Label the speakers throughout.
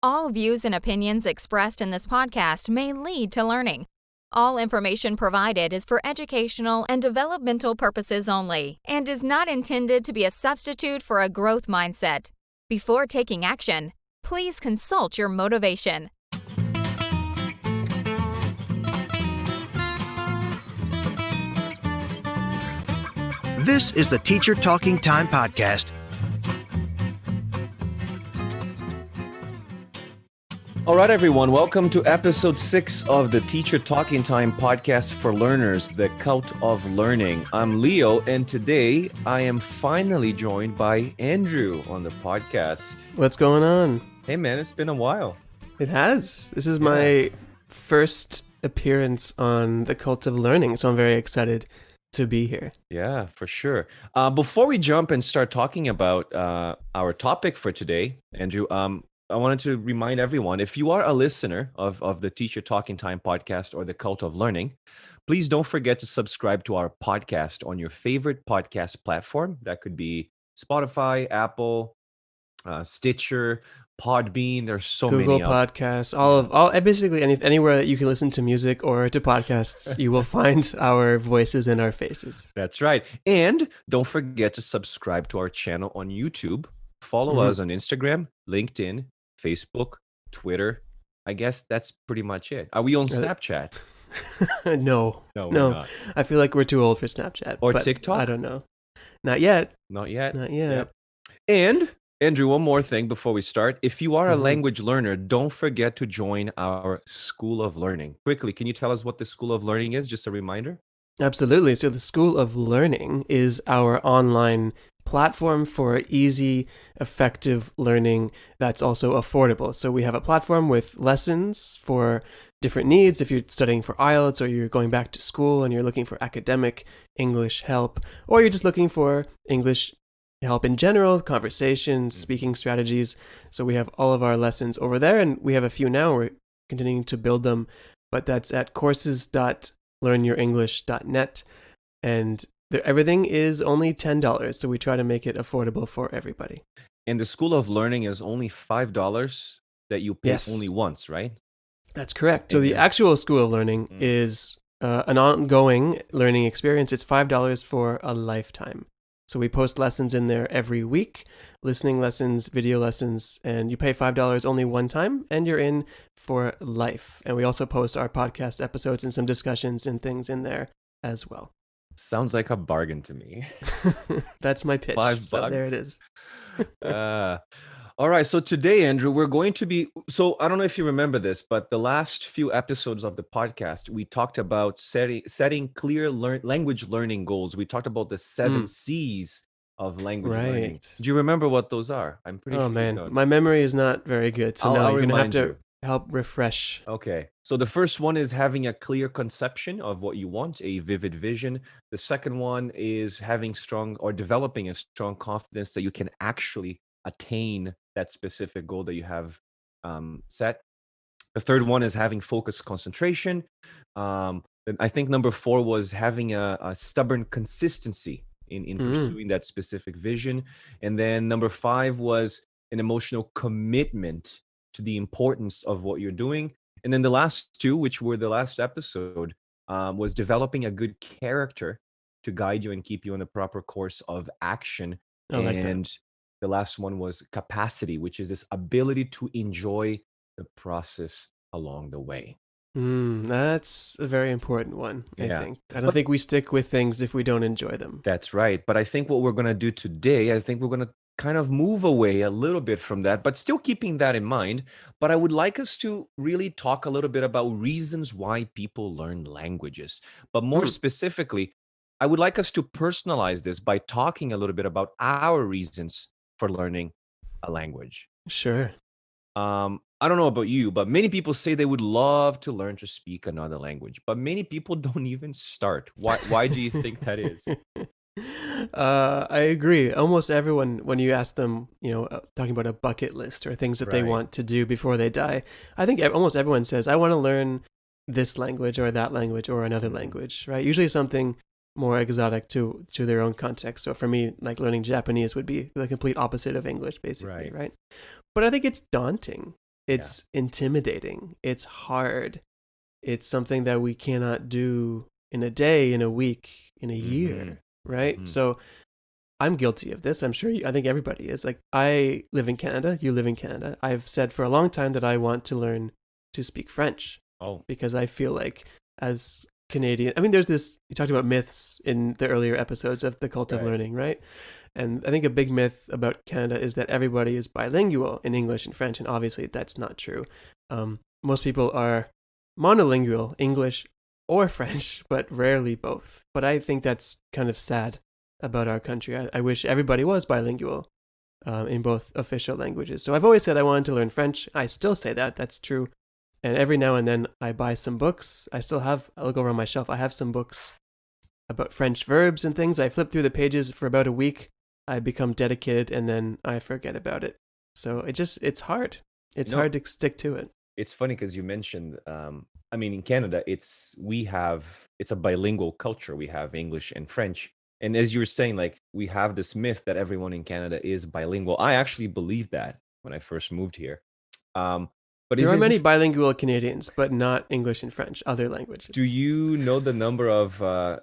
Speaker 1: All views and opinions expressed in this podcast may lead to learning. All information provided is for educational and developmental purposes only and is not intended to be a substitute for a growth mindset. Before taking action, please consult your motivation.
Speaker 2: This is the Teacher Talking Time Podcast.
Speaker 3: All right, everyone. Welcome to episode 6 of the Teacher Talking Time podcast for learners, the cult of learning. I'm Leo, and today I am finally joined by Andrew on the podcast.
Speaker 4: What's going on?
Speaker 3: Hey, man, it's been a while.
Speaker 4: It has. This is my first appearance on the cult of learning, so I'm very excited to be here.
Speaker 3: Yeah, for sure. Before we jump and start talking about our topic for today, Andrew, I wanted to remind everyone, if you are a listener of the Teacher Talking Time podcast or the Cult of Learning, please don't forget to subscribe to our podcast on your favorite podcast platform. That could be Spotify, Apple, Stitcher, Podbean. There's so
Speaker 4: Google
Speaker 3: many.
Speaker 4: Podcasts, basically anywhere that you can listen to music or to podcasts, you will find our voices and our faces.
Speaker 3: That's right. And don't forget to subscribe to our channel on YouTube. Follow us on Instagram, LinkedIn, Facebook, Twitter. I guess that's pretty much it. Are we on Snapchat?
Speaker 4: No.
Speaker 3: We're not.
Speaker 4: I feel like we're too old for Snapchat.
Speaker 3: Or
Speaker 4: but
Speaker 3: TikTok?
Speaker 4: I don't know. Not yet.
Speaker 3: Not yet.
Speaker 4: Yep.
Speaker 3: And Andrew, one more thing before we start. If you are a language learner, don't forget to join our School of Learning. Quickly, can you tell us what the School of Learning is? Just a reminder.
Speaker 4: Absolutely. So the School of Learning is our online platform for easy, effective learning that's also affordable. So we have a platform with lessons for different needs. If you're studying for IELTS or you're going back to school and you're looking for academic English help, or you're just looking for English help in general, conversation, speaking strategies. So we have all of our lessons over there, and we have a few now. We're continuing to build them, but that's at courses.learnyourenglish.net. And everything is only $10, so we try to make it affordable for everybody.
Speaker 3: And the School of Learning is only $5 that you pay only once, right?
Speaker 4: That's correct. So the actual School of Learning is an ongoing learning experience. It's $5 for a lifetime. So we post lessons in there every week, listening lessons, video lessons, and you pay $5 only one time, and you're in for life. And we also post our podcast episodes and some discussions and things in there as well.
Speaker 3: Sounds like a bargain to me.
Speaker 4: That's my pitch.
Speaker 3: $5.
Speaker 4: So there it is.
Speaker 3: All right. So today, Andrew, we're going to be... So I don't know if you remember this, but the last few episodes of the podcast, we talked about setting clear language learning goals. We talked about the 7 C's of language learning. Do you remember what those are? I'm pretty sure.
Speaker 4: Oh, man. My memory is not very good. So now you're going to have to help refresh.
Speaker 3: Okay. So the first one is having a clear conception of what you want, a vivid vision. The second one is developing a strong confidence that you can actually attain that specific goal that you have set. The third one is having focused concentration. I think number 4 was having a stubborn consistency in pursuing that specific vision. And then number 5 was an emotional commitment to the importance of what you're doing. And then the last 2, which were the last episode, was developing a good character to guide you and keep you on the proper course of action. And the last one was capacity, which is this ability to enjoy the process along the way.
Speaker 4: That's a very important one, I think. I don't think we stick with things if we don't enjoy them.
Speaker 3: That's right. But I think what we're going to do today, I think we're going to kind of move away a little bit from that, but still keeping that in mind. But I would like us to really talk a little bit about reasons why people learn languages. But more specifically, I would like us to personalize this by talking a little bit about our reasons for learning a language.
Speaker 4: Sure.
Speaker 3: I don't know about you, but many people say they would love to learn to speak another language, but many people don't even start. Why do you think that is?
Speaker 4: I agree. Almost everyone, when you ask them, talking about a bucket list or things that they want to do before they die, I think almost everyone says, I want to learn this language or that language or another language, right? Usually something more exotic to their own context. So for me, like learning Japanese would be the complete opposite of English, basically, right? But I think it's daunting. it's intimidating. It's hard. It's something that we cannot do in a day, in a week, in a year, right? So I'm guilty of this. I'm sure I think everybody is. Like, I live in Canada. You live in Canada. I've said for a long time that I want to learn to speak French.
Speaker 3: Oh.
Speaker 4: Because I feel like as Canadian, I mean, there's this, you talked about myths in the earlier episodes of The Cult of Learning, right? And I think a big myth about Canada is that everybody is bilingual in English and French. And obviously that's not true. Most people are monolingual, English or French, but rarely both. But I think that's kind of sad about our country. I wish everybody was bilingual in both official languages. So I've always said I wanted to learn French. I still say that. That's true. And every now and then I buy some books. I'll look over on my shelf. I have some books about French verbs and things. I flip through the pages for about a week. I become dedicated and then I forget about it. So it's hard. It's hard to stick to it.
Speaker 3: It's funny because you mentioned, in Canada, it's a bilingual culture. We have English and French. And as you were saying, like, we have this myth that everyone in Canada is bilingual. I actually believed that when I first moved here. But
Speaker 4: there are many bilingual Canadians, but not English and French, other languages.
Speaker 3: Do you know the number of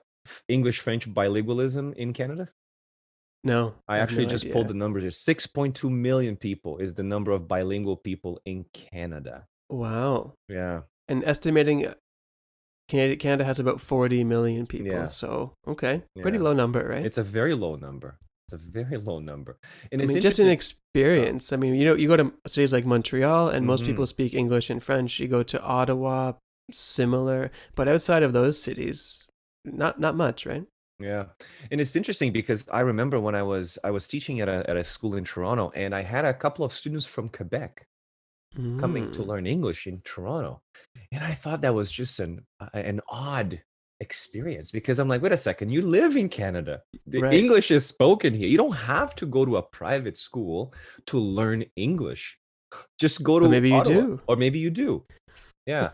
Speaker 3: English-French bilingualism in Canada?
Speaker 4: No.
Speaker 3: I actually just pulled the numbers here. 6.2 million people is the number of bilingual people in Canada.
Speaker 4: Wow.
Speaker 3: Yeah.
Speaker 4: And estimating Canada has about 40 million people.
Speaker 3: Yeah.
Speaker 4: So, okay. Pretty low number, right?
Speaker 3: It's a very low number. And
Speaker 4: it's just an experience. You go to cities like Montreal and most people speak English and French. You go to Ottawa, similar. But outside of those cities, not much, right?
Speaker 3: Yeah. And it's interesting because I remember when I was teaching at a school in Toronto, and I had a couple of students from Quebec coming to learn English in Toronto. And I thought that was just an odd experience, because I'm like, wait a second, you live in Canada. The English is spoken here. You don't have to go to a private school to learn English. Just go to
Speaker 4: maybe
Speaker 3: Ottawa,
Speaker 4: you do.
Speaker 3: Or maybe you do. Yeah.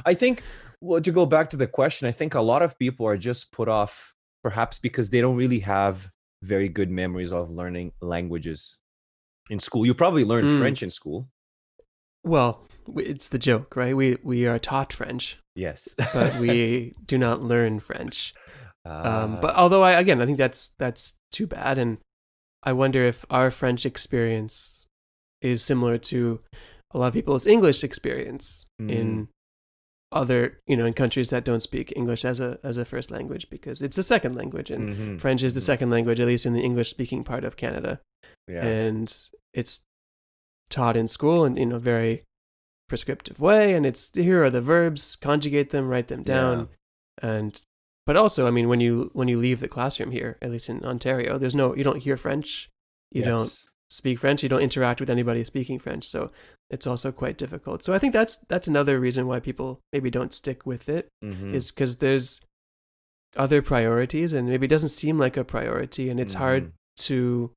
Speaker 3: I think, to go back to the question, I think a lot of people are just put off, perhaps because they don't really have very good memories of learning languages in school. You probably learned French in school.
Speaker 4: Well, it's the joke, right? We are taught French.
Speaker 3: Yes.
Speaker 4: But we do not learn French. But although I think that's too bad. And I wonder if our French experience is similar to a lot of people's English experience in other, in countries that don't speak English as a first language, because it's the second language, and French is the second language, at least in the English speaking part of Canada. Yeah. And it's taught in school in a very prescriptive way, and it's, here are the verbs, conjugate them, write them down. But also, when you leave the classroom here, at least in Ontario, you don't hear French, you don't speak French, you don't interact with anybody speaking French, so it's also quite difficult. So I think that's another reason why people maybe don't stick with it, is because there's other priorities, and maybe it doesn't seem like a priority, and it's hard to,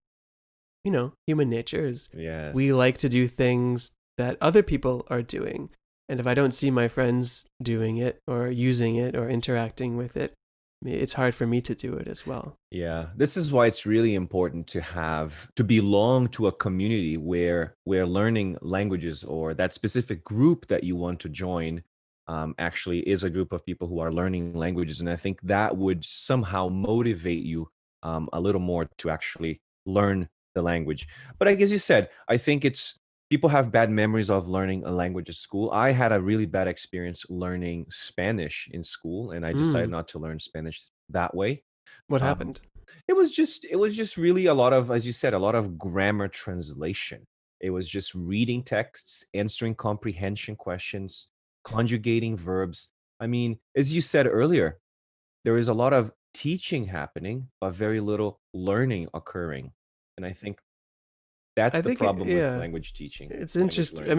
Speaker 4: human nature is, we like to do things that other people are doing. And if I don't see my friends doing it or using it or interacting with it, it's hard for me to do it as well.
Speaker 3: Yeah, this is why it's really important to belong to a community where learning languages, or that specific group that you want to join, actually is a group of people who are learning languages. And I think that would somehow motivate you a little more to actually learn the language. But as you said, I think people have bad memories of learning a language at school. I had a really bad experience learning Spanish in school, and I decided not to learn Spanish that way.
Speaker 4: What happened?
Speaker 3: It was just really a lot of, as you said, a lot of grammar translation. It was just reading texts, answering comprehension questions, conjugating verbs. As you said earlier, there is a lot of teaching happening, but very little learning occurring. And I think that's the problem with language teaching.
Speaker 4: It's interesting. I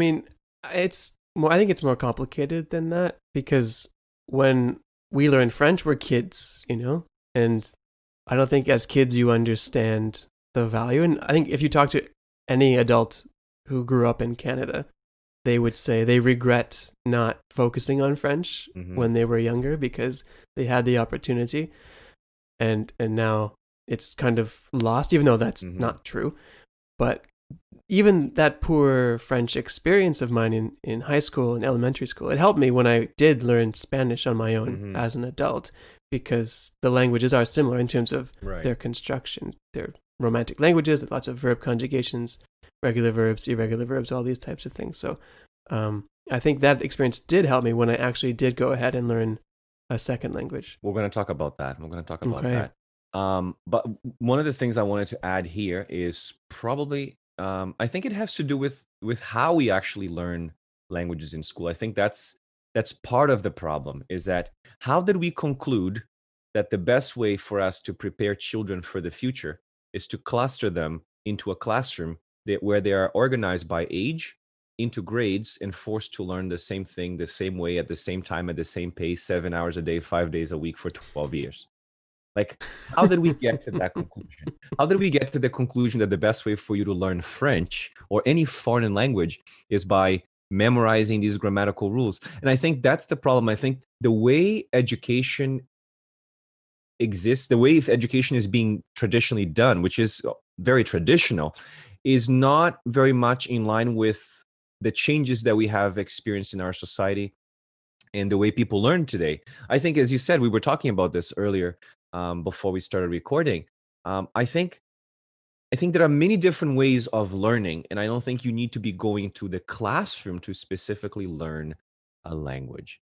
Speaker 4: think it's more complicated than that, because when we learn French, we're kids, and I don't think as kids you understand the value. And I think if you talk to any adult who grew up in Canada, they would say they regret not focusing on French when they were younger, because they had the opportunity, and now it's kind of lost, even though that's not true. But even that poor French experience of mine in high school and elementary school, it helped me when I did learn Spanish on my own
Speaker 3: Mhm.
Speaker 4: as an adult, because the languages are similar in terms of
Speaker 3: Right.
Speaker 4: their construction. They're romantic languages with lots of verb conjugations, regular verbs, irregular verbs, all these types of things. So I think that experience did help me when I actually did go ahead and learn a second language.
Speaker 3: We're going to talk about that. We're going to talk about
Speaker 4: Okay.
Speaker 3: that. But one of the things I wanted to add here is probably, I think it has to do with how we actually learn languages in school. I think that's part of the problem, is that how did we conclude that the best way for us to prepare children for the future is to cluster them into a classroom where they are organized by age into grades and forced to learn the same thing the same way at the same time at the same pace, 7 hours a day, 5 days a week for 12 years. Like, how did we get to that conclusion? How did we get to the conclusion that the best way for you to learn French or any foreign language is by memorizing these grammatical rules? And I think that's the problem. I think the way education exists, the way education is being traditionally done, which is very traditional, is not very much in line with the changes that we have experienced in our society and the way people learn today. I think, as you said, we were talking about this earlier, before we started recording. I think there are many different ways of learning, and I don't think you need to be going to the classroom to specifically learn a language.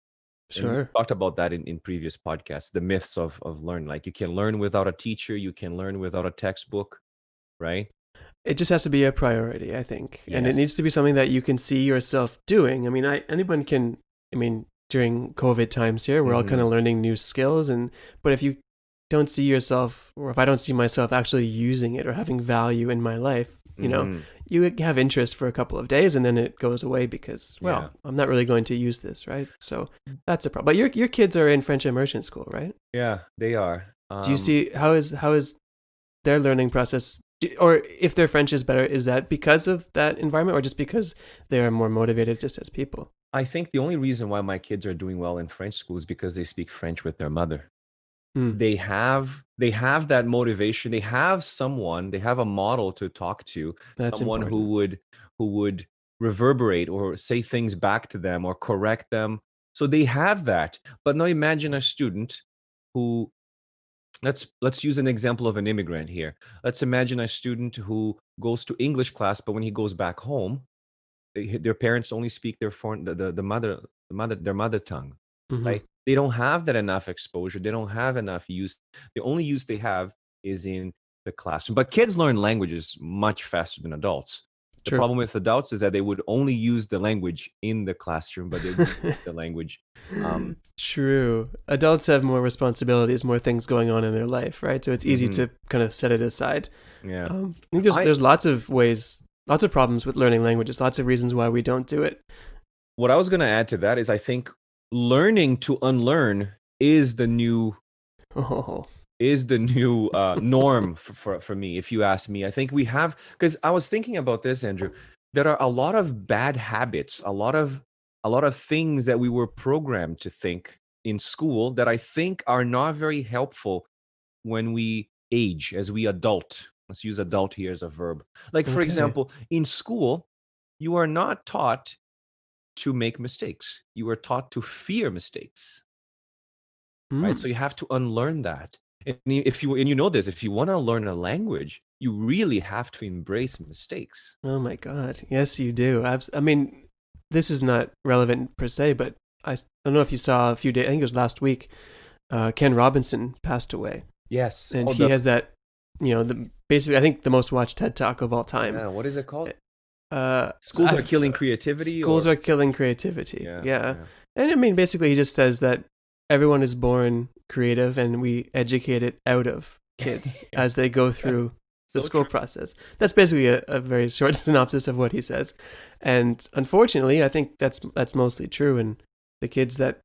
Speaker 3: And we
Speaker 4: Sure.
Speaker 3: talked about that in previous podcasts, the myths of learning. Like, you can learn without a teacher, you can learn without a textbook, right?
Speaker 4: It just has to be a priority, I think. And it needs to
Speaker 3: Yes.
Speaker 4: be something that you can see yourself doing. I mean, anyone can, I mean, during COVID times here, we're all kind
Speaker 3: Mhm.
Speaker 4: of learning new skills. But if you don't see yourself, or if I don't see myself actually using it or having value in my life,
Speaker 3: Mhm.
Speaker 4: you have interest for a couple of days and then it goes away because,
Speaker 3: Yeah.
Speaker 4: well, I'm not really going to use this, right? So that's a problem. But your kids are in French immersion school, right?
Speaker 3: Yeah, they are.
Speaker 4: Do you see how is their learning process, or if their French is better, is that because of that environment or just because they're more motivated just as people?
Speaker 3: I think the only reason why my kids are doing well in French school is because they speak French with their mother.
Speaker 4: Mm,
Speaker 3: They have that motivation. They have a model to talk to,
Speaker 4: that's
Speaker 3: someone
Speaker 4: important.
Speaker 3: who would reverberate or say things back to them or correct them. So they have that. But now imagine a student who, let's use an example of an immigrant here. Let's imagine a student who goes to English class, but when he goes back home, their parents only speak their foreign their mother tongue,
Speaker 4: Hmm.
Speaker 3: right? They don't have that enough exposure. They don't have enough use. The only use they have is in the classroom. But kids learn languages much faster than adults. The
Speaker 4: True.
Speaker 3: problem with adults is that they would only use the language in the classroom, but they wouldn't use the language.
Speaker 4: True. Adults have more responsibilities, more things going on in their life, right? So it's easy
Speaker 3: Mhm.
Speaker 4: to kind of set it aside.
Speaker 3: Yeah.
Speaker 4: I think there's lots of ways, lots of problems with learning languages, lots of reasons why we don't do it.
Speaker 3: What I was going to add to that is, I think learning to unlearn is the new
Speaker 4: Oh,
Speaker 3: norm for me, if you ask me. I think we have, because I was thinking about this, Andrew. There are a lot of bad habits, a lot of things that we were programmed to think in school that I think are not very helpful when we age, as we adult. Let's use adult here as a verb. Like, for
Speaker 4: okay.
Speaker 3: example, in school, you are not taught to make mistakes. You are taught to fear mistakes, right? So
Speaker 4: Mm.
Speaker 3: you have to unlearn that. And you know this, if you want to learn a language, you really have to embrace mistakes.
Speaker 4: Oh my God. Yes, you do. I mean, this is not relevant per se, but don't know if you saw a few days, I think it was last week, Ken Robinson passed away.
Speaker 3: Yes.
Speaker 4: And
Speaker 3: Oh,
Speaker 4: he
Speaker 3: the
Speaker 4: has that, basically, I think the most watched TED Talk of all time.
Speaker 3: what is it called?
Speaker 4: So
Speaker 3: Schools are killing creativity,
Speaker 4: schools
Speaker 3: or
Speaker 4: are killing creativity.
Speaker 3: yeah,
Speaker 4: Yeah.
Speaker 3: yeah.
Speaker 4: And I mean, basically, he just says that everyone is born creative and we educate it out of kids
Speaker 3: Yeah.
Speaker 4: as they go through the
Speaker 3: So
Speaker 4: school
Speaker 3: true.
Speaker 4: process. That's basically a very short synopsis of what he says. And unfortunately, I think that's mostly true. And the kids that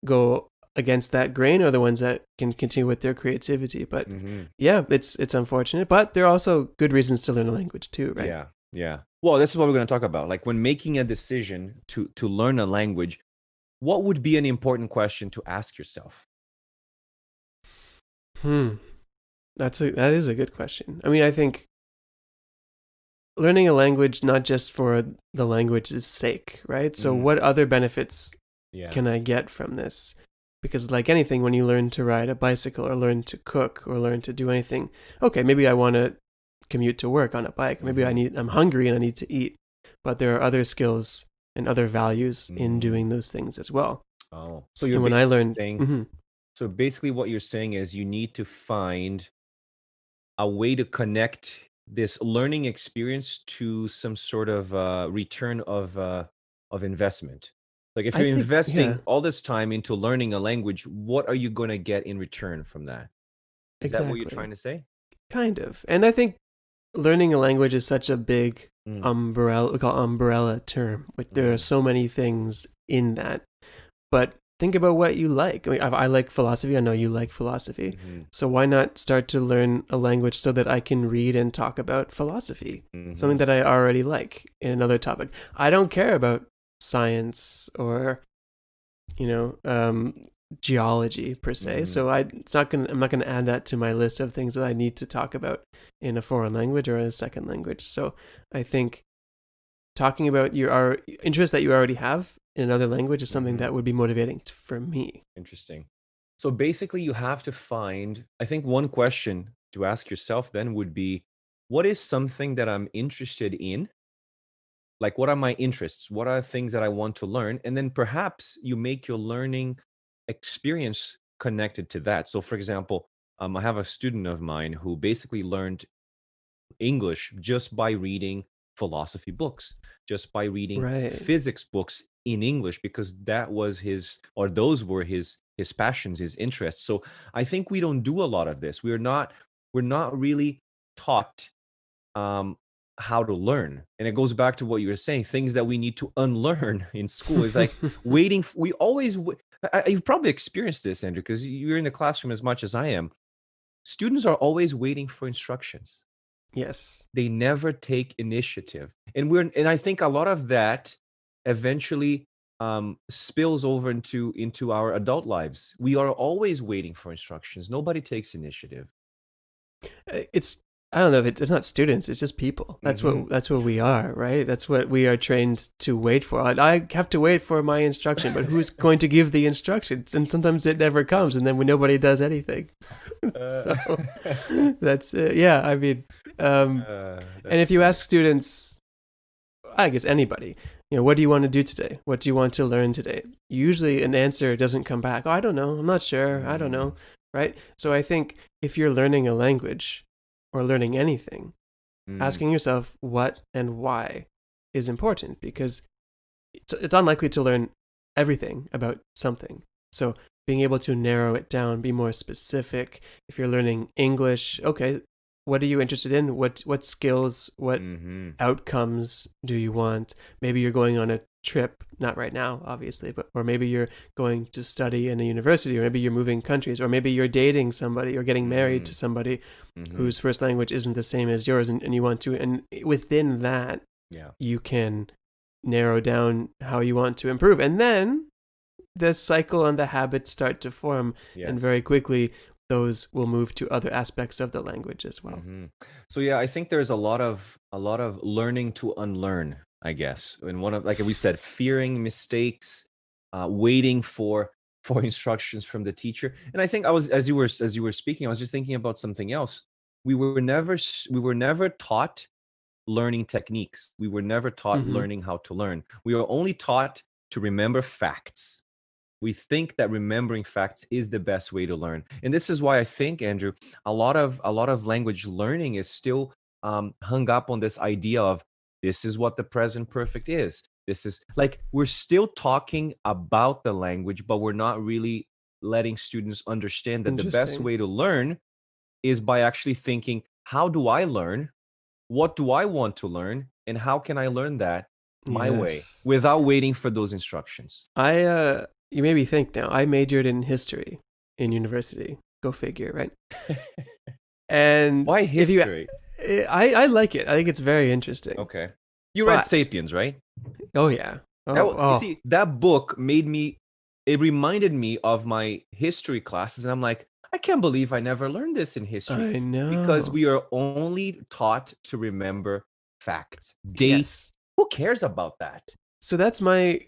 Speaker 4: go against that grain are the ones that can continue with their creativity. But
Speaker 3: Hmm.
Speaker 4: yeah, it's unfortunate. But there are also good reasons to learn a language too, right?
Speaker 3: Yeah, yeah. Well, this is what we're going to talk about. Like, when making a decision to learn a language, what would be an important question to ask yourself?
Speaker 4: That is a good question. I mean, I think learning a language not just for the language's sake, right? So
Speaker 3: Mhm.
Speaker 4: what other benefits
Speaker 3: Yeah.
Speaker 4: can I get from this? Because like anything, when you learn to ride a bicycle or learn to cook or learn to do anything, okay, maybe I want to commute to work on a bike. Maybe
Speaker 3: Mhm.
Speaker 4: I'm hungry and I need to eat. But there are other skills and other values in
Speaker 3: Mm.
Speaker 4: doing those things as well.
Speaker 3: Oh, so you're
Speaker 4: And when I
Speaker 3: basically
Speaker 4: learned,
Speaker 3: saying,
Speaker 4: mhm,
Speaker 3: so basically what you're saying is you need to find a way to connect this learning experience to some sort of return of investment. Like if
Speaker 4: I
Speaker 3: you're
Speaker 4: think, yeah,
Speaker 3: investing all this time into learning a language, what are you going to get in return from that? Is that what you're
Speaker 4: exactly.
Speaker 3: trying to say?
Speaker 4: Kind of. And I think learning a language is such a big
Speaker 3: Mm,
Speaker 4: umbrella, we call umbrella term. Like there are
Speaker 3: mm,
Speaker 4: so many things in that. But think about what you like. I mean, I like philosophy. I know you like philosophy.
Speaker 3: mhm,
Speaker 4: So why not start to learn a language so that I can read and talk about philosophy? Something
Speaker 3: mhm,
Speaker 4: that I already like in another topic. I don't care about science or, you know, geology per se.
Speaker 3: mhm.
Speaker 4: So I'm not gonna add that to my list of things that I need to talk about in a foreign language or a second language. So I think talking about your interest that you already have in another language is something
Speaker 3: Mhm.
Speaker 4: that would be motivating for me.
Speaker 3: Interesting. So basically, you have to find, I think one question to ask yourself then would be, what is something that I'm interested in? Like, what are my interests? What are things that I want to learn? And then perhaps you make your learning experience connected to that. So, for example, I have a student of mine who basically learned English just by reading philosophy books, just by reading
Speaker 4: Right.
Speaker 3: physics books in English, because that was his, or those were his passions, his interests. So I think we don't do a lot of this. We're not really taught um how to learn. And it goes back to what you were saying, things that we need to unlearn in school is like we always you've probably experienced this, Andrew, because you're in the classroom as much as I am. Students are always waiting for instructions.
Speaker 4: Yes.
Speaker 3: They never take initiative. And I think a lot of that eventually spills over into our adult lives. We are always waiting for instructions. Nobody takes initiative.
Speaker 4: It's I don't know if it's not students, it's just people.
Speaker 3: Hmm.
Speaker 4: That's what we are, right? That's what we are trained to wait for. I have to wait for my instruction, but who's going to give the instructions? And sometimes it never comes, and then nobody does anything.
Speaker 3: uh,
Speaker 4: So that's yeah. I mean, and
Speaker 3: that's
Speaker 4: if you
Speaker 3: funny.
Speaker 4: ask students, I guess anybody, what do you want to do today? What do you want to learn today? Usually an answer doesn't come back. Oh, I don't know. I'm not sure. I don't
Speaker 3: Mm,
Speaker 4: know. Right? So I think if you're learning a language or learning anything,
Speaker 3: mm,
Speaker 4: asking yourself what and why is important because it's unlikely to learn everything about something. So being able to narrow it down, be more specific. If you're learning English, okay, what are you interested in? What skills, what
Speaker 3: mhm,
Speaker 4: outcomes do you want? Maybe you're going on a trip, not right now, obviously, but or maybe you're going to study in a university, or maybe you're moving countries, or maybe you're dating somebody or getting married to
Speaker 3: mm,
Speaker 4: somebody
Speaker 3: mhm.
Speaker 4: whose first language isn't the same as yours, and you want to, and within that,
Speaker 3: Yeah.
Speaker 4: you can narrow down how you want to improve. And then the cycle and the habits start to form, and
Speaker 3: Yes.
Speaker 4: very quickly, those will move to other aspects of the language as well.
Speaker 3: Hmm. So yeah, I think there's a lot of learning to unlearn, I guess. And one of, like we said, fearing mistakes, waiting for instructions from the teacher. And I think I was, as you were speaking, I was just thinking about something else. We were never taught learning techniques. We were never taught
Speaker 4: Mm-hmm.
Speaker 3: learning how to learn. We were only taught to remember facts. We think that remembering facts is the best way to learn. And this is why I think, Andrew, a lot of language learning is still hung up on this idea of this is what the present perfect is. This is like we're still talking about the language, but we're not really letting students understand that the best
Speaker 4: Interesting.
Speaker 3: way to learn is by actually thinking, how do I learn? What do I want to learn? And how can I learn that my way
Speaker 4: Yes.
Speaker 3: without waiting for those instructions?
Speaker 4: You made me think now. I majored in history in university. Go figure, right? And
Speaker 3: Why
Speaker 4: if you,
Speaker 3: history?
Speaker 4: I like it. I think it's very interesting.
Speaker 3: Okay. You read
Speaker 4: But
Speaker 3: *Sapiens*, right?
Speaker 4: oh yeah,
Speaker 3: You
Speaker 4: oh
Speaker 3: see, that book made me. It reminded me of my history classes, and I'm like, I can't believe I never learned this in history
Speaker 4: I
Speaker 3: because
Speaker 4: know.
Speaker 3: we are only taught to remember facts, dates.
Speaker 4: Yes.
Speaker 3: Who cares about that?
Speaker 4: So that's my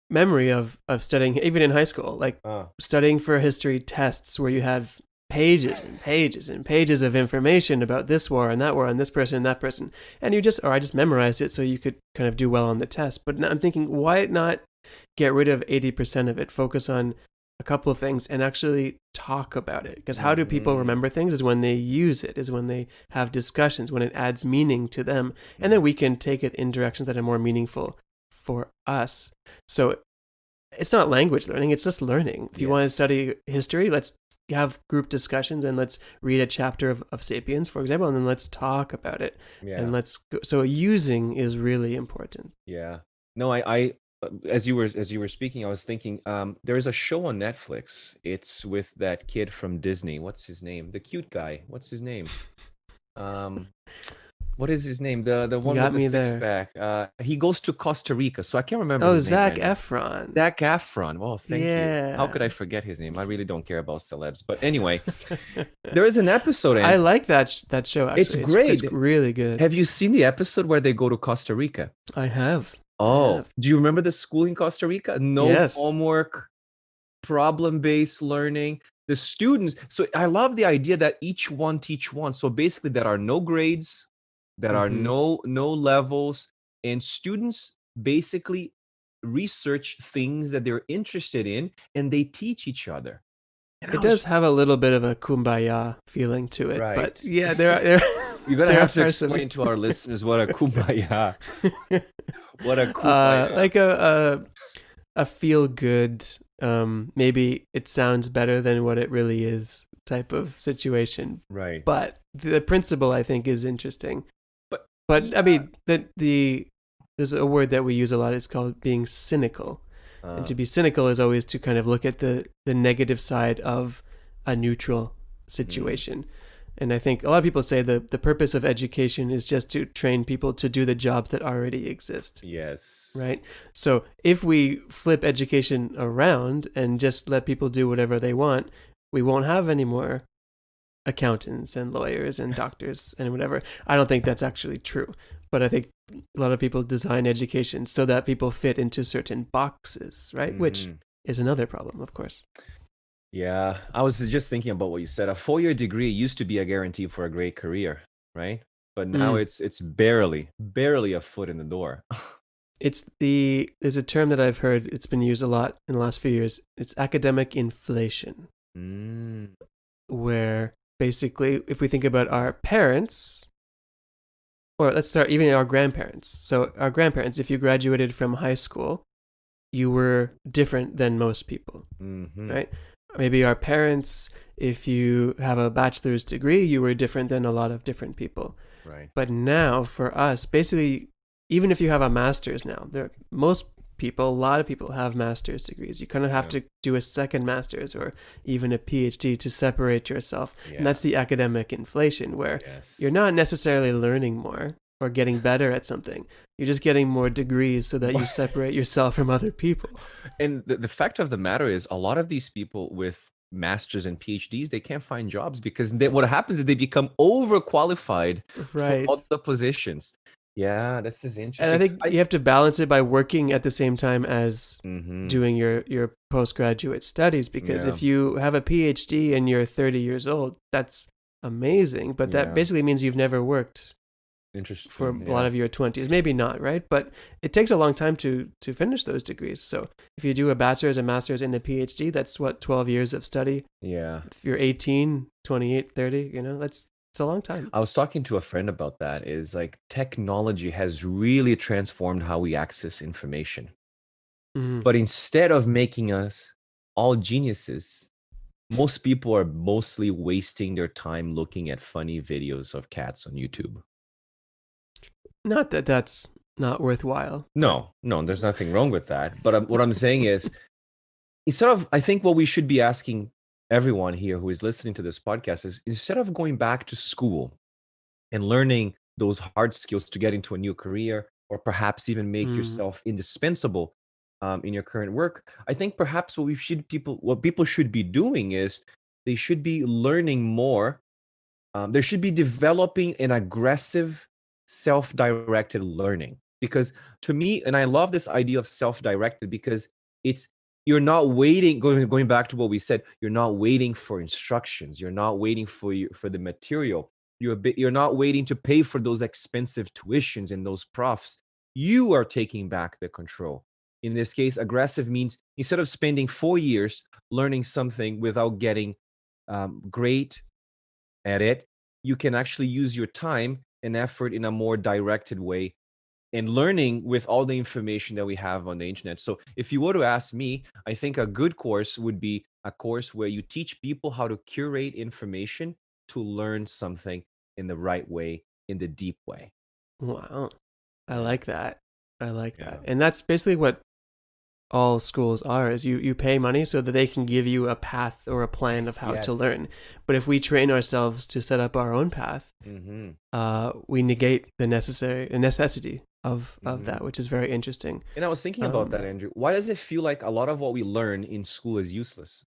Speaker 4: memory of studying, even in high school, like studying for history tests where you have pages and pages and pages of information about this war and this person and that person. And I just memorized it so you could kind of do well on the test. But now I'm thinking, why not get rid of 80% of it, focus on a couple of things and actually talk about it? Because how do people remember things is when they use it, is when they have discussions, when it adds meaning to them. And then we can take it in directions that are more meaningful for us. So it's not language learning, it's just learning. If you want to study history, let's have group discussions and let's read a chapter of Sapiens, for example, and then let's talk about it. And let's go. So using is really important.
Speaker 3: Yeah. No, I as you were speaking, I was thinking there is a show on Netflix. It's with that kid from Disney. What's his name? The cute guy. What's his name? What is his name? The one with the six pack. He goes to Costa Rica, so I can't remember.
Speaker 4: Oh,
Speaker 3: his name
Speaker 4: Zac
Speaker 3: right now.
Speaker 4: Efron.
Speaker 3: Zac Efron. Well, thank you. How could I forget his name? I really don't care about celebs. But anyway, there is an episode.
Speaker 4: I like that show. Actually,
Speaker 3: it's great.
Speaker 4: It's really good.
Speaker 3: Have you seen the episode where they go to Costa Rica?
Speaker 4: I have.
Speaker 3: Oh, do you remember the school in Costa Rica? No homework, problem-based learning. The students. So I love the idea that each one teach one. So basically, there are no grades. There are no levels, and students basically research things that they're interested in, and they teach each other. And
Speaker 4: it does have a little bit of a kumbaya feeling to it,
Speaker 3: right?
Speaker 4: But yeah, there
Speaker 3: you're gonna have to explain to our listeners what a kumbaya, what a kumbaya,
Speaker 4: like a feel good. Maybe it sounds better than what it really is type of situation,
Speaker 3: right?
Speaker 4: But the principle, I think, is interesting. But I mean, there's a word that we use a lot. It's called being cynical. And to be cynical is always to kind of look at the negative side of a neutral situation. And I think a lot of people say the purpose of education is just to train people to do the jobs that already exist.
Speaker 3: Yes.
Speaker 4: Right? So if we flip education around and just let people do whatever they want, we won't have any more accountants and lawyers and doctors and whatever. I don't think that's actually true, but I think a lot of people design education so that people fit into certain boxes, right? Which is another problem, of course.
Speaker 3: Yeah, I was just thinking about what you said. A 4-year degree used to be a guarantee for a great career, right? But now it's barely a foot in the door.
Speaker 4: There's a term that I've heard, it's been used a lot in the last few years. It's academic inflation, where basically, if we think about our parents, or let's start even our grandparents. So our grandparents, if you graduated from high school, you were different than most people, right? Maybe our parents, if you have a bachelor's degree, you were different than a lot of different people.
Speaker 3: Right.
Speaker 4: But now for us, basically, even if you have a master's now, a lot of people have master's degrees. You kind of have to do a second master's or even a PhD to separate yourself. And that's the academic inflation, where you're not necessarily learning more or getting better at something. You're just getting more degrees so that you separate yourself from other people. And
Speaker 3: the fact of the matter is, a lot of these people with masters and PhDs, they can't find jobs because what happens is they become overqualified for all the positions. Yeah, this is interesting.
Speaker 4: And I think you have to balance it by working at the same time as doing your postgraduate studies, because if you have a PhD and you're 30 years old, that's amazing. But that basically means you've never worked for a lot of your 20s. Maybe not, right? But it takes a long time to finish those degrees. So if you do a bachelor's, a master's, and a PhD, that's 12 years of study. Yeah. If you're 18, 28, 30, it's a long time.
Speaker 3: I was talking to a friend about that. Is like technology has really transformed how we access information. But instead of making us all geniuses, most people are mostly wasting their time looking at funny videos of cats on YouTube.
Speaker 4: Not that that's not worthwhile.
Speaker 3: No, there's nothing wrong with that. But what I'm saying is, I think what we should be asking everyone here who is listening to this podcast is, instead of going back to school and learning those hard skills to get into a new career, or perhaps even make yourself indispensable in your current work, I think perhaps what people should be doing is they should be learning more. They should be developing an aggressive self-directed learning. Because to me, and I love this idea of self-directed, because it's you're not waiting, going back to what we said, you're not waiting for instructions, you're not waiting for the material, you're not waiting to pay for those expensive tuitions and those profs. You are taking back the control. In this case, aggressive means instead of spending 4 years learning something without getting great at it, you can actually use your time and effort in a more directed way and learning with all the information that we have on the internet. So if you were to ask me, I think a good course would be a course where you teach people how to curate information to learn something in the right way, in the deep way.
Speaker 4: Wow. I like that. I like
Speaker 3: Yeah.
Speaker 4: that. And that's basically what all schools are, is you pay money so that they can give you a path or a plan of how to
Speaker 3: Yes.
Speaker 4: learn. But if we train ourselves to set up our own path, we negate the necessity of that, which is very interesting.
Speaker 3: And I was thinking about that, Andrew. Why does it feel like a lot of what we learn in school is useless?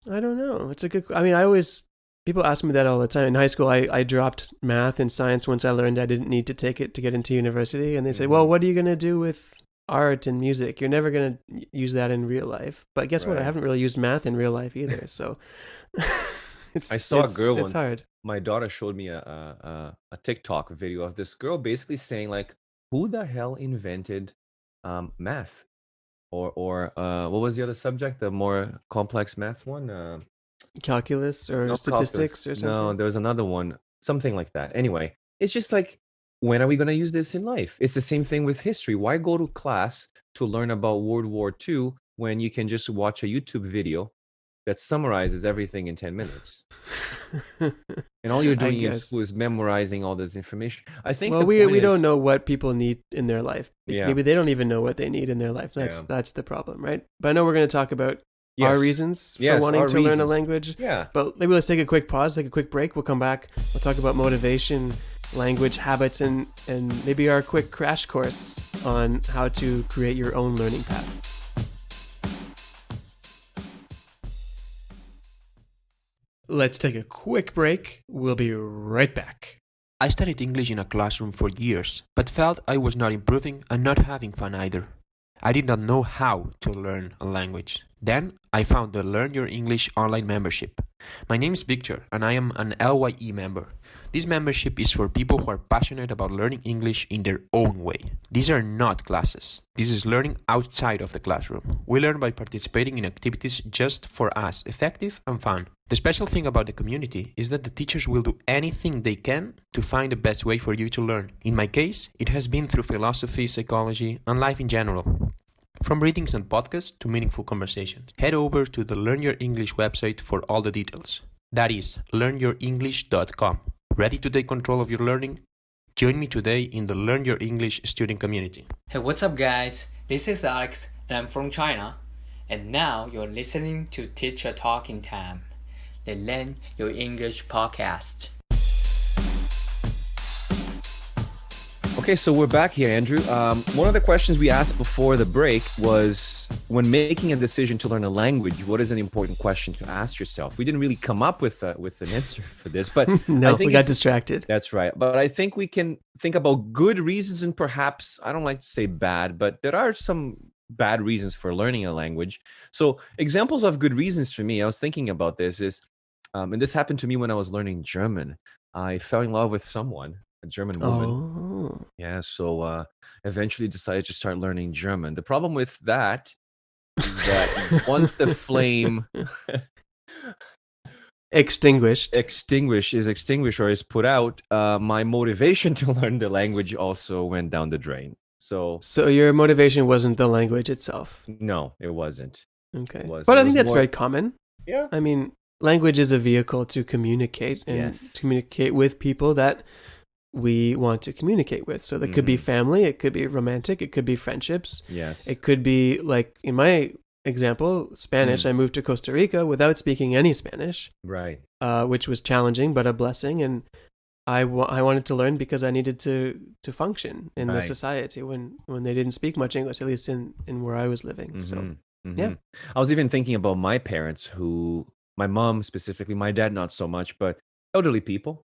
Speaker 4: I don't know. It's a good. I mean, people ask me that all the time. In high school, I dropped math and science once I learned I didn't need to take it to get into university. And they say, well, what are you going to do with art and music? You're never going to use that in real life. But guess what? I haven't really used math in real life either. So
Speaker 3: I saw a girl
Speaker 4: It's hard.
Speaker 3: My daughter showed me a TikTok video of this girl basically saying, like, who the hell invented math? Or what was the other subject? The more complex math one?
Speaker 4: Calculus or
Speaker 3: Not
Speaker 4: statistics
Speaker 3: calculus.
Speaker 4: or something?
Speaker 3: No, there was another one, something like that. Anyway, it's just like, when are we going to use this in life? It's the same thing with history. Why go to class to learn about World War II when you can just watch a YouTube video that summarizes everything in 10 minutes? And all you're doing in school is memorizing all this information. I think.
Speaker 4: Well, we don't know what people need in their life.
Speaker 3: Yeah.
Speaker 4: Maybe they don't even know what they need in their life. That's the problem, right? But I know we're going to talk about our reasons for wanting to learn a language.
Speaker 3: Yeah.
Speaker 4: But maybe let's take a quick pause, take a quick break. We'll come back. We'll talk about motivation, language, habits, and maybe our quick crash course on how to create your own learning path. Let's take a quick break. We'll be right back.
Speaker 5: I studied English in a classroom for years, but felt I was not improving and not having fun either. I did not know how to learn a language. Then I found the Learn Your English online membership. My name is Victor and I am an LYE member. This membership is for people who are passionate about learning English in their own way. These are not classes. This is learning outside of the classroom. We learn by participating in activities just for us, effective and fun. The special thing about the community is that the teachers will do anything they can to find the best way for you to learn. In my case, it has been through philosophy, psychology, and life in general. From readings and podcasts to meaningful conversations. Head over to the Learn Your English website for all the details. That is learnyourenglish.com. Ready to take control of your learning? Join me today in the Learn Your English student community.
Speaker 6: Hey, what's up guys? This is Alex and I'm from China. And now you're listening to Teacher Talking Time, the Learn Your English podcast.
Speaker 3: Okay, so we're back here, Andrew. One of the questions we asked before the break was, when making a decision to learn a language, what is an important question to ask yourself? We didn't really come up with an answer for this, but
Speaker 4: No,
Speaker 3: I think
Speaker 4: we got distracted.
Speaker 3: That's right. But I think we can think about good reasons and perhaps, I don't like to say bad, but there are some bad reasons for learning a language. So examples of good reasons for me, I was thinking about this is, and this happened to me when I was learning German. I fell in love with someone, a German woman.
Speaker 4: Oh.
Speaker 3: Yeah, so eventually decided to start learning German. The problem with that is that once the flame
Speaker 4: extinguished
Speaker 3: or is put out, my motivation to learn the language also went down the drain. So
Speaker 4: your motivation wasn't the language itself.
Speaker 3: No, it wasn't.
Speaker 4: Okay.
Speaker 3: It wasn't.
Speaker 4: But
Speaker 3: It
Speaker 4: I think
Speaker 3: was
Speaker 4: that's
Speaker 3: more-
Speaker 4: very common.
Speaker 3: Yeah.
Speaker 4: I mean, language is a vehicle to communicate and
Speaker 3: Yes.
Speaker 4: to communicate with people that we want to communicate with. So that could be family, it could be romantic, it could be friendships.
Speaker 3: Yes.
Speaker 4: It could be, like in my example, Spanish. I moved to Costa Rica without speaking any Spanish,
Speaker 3: Right.
Speaker 4: which was challenging but a blessing. And I wanted to learn because I needed to function in the
Speaker 3: Right.
Speaker 4: society when they didn't speak much English, at least in where I was living. So yeah.
Speaker 3: I was even thinking about my parents, my mom specifically, my dad not so much, but elderly people.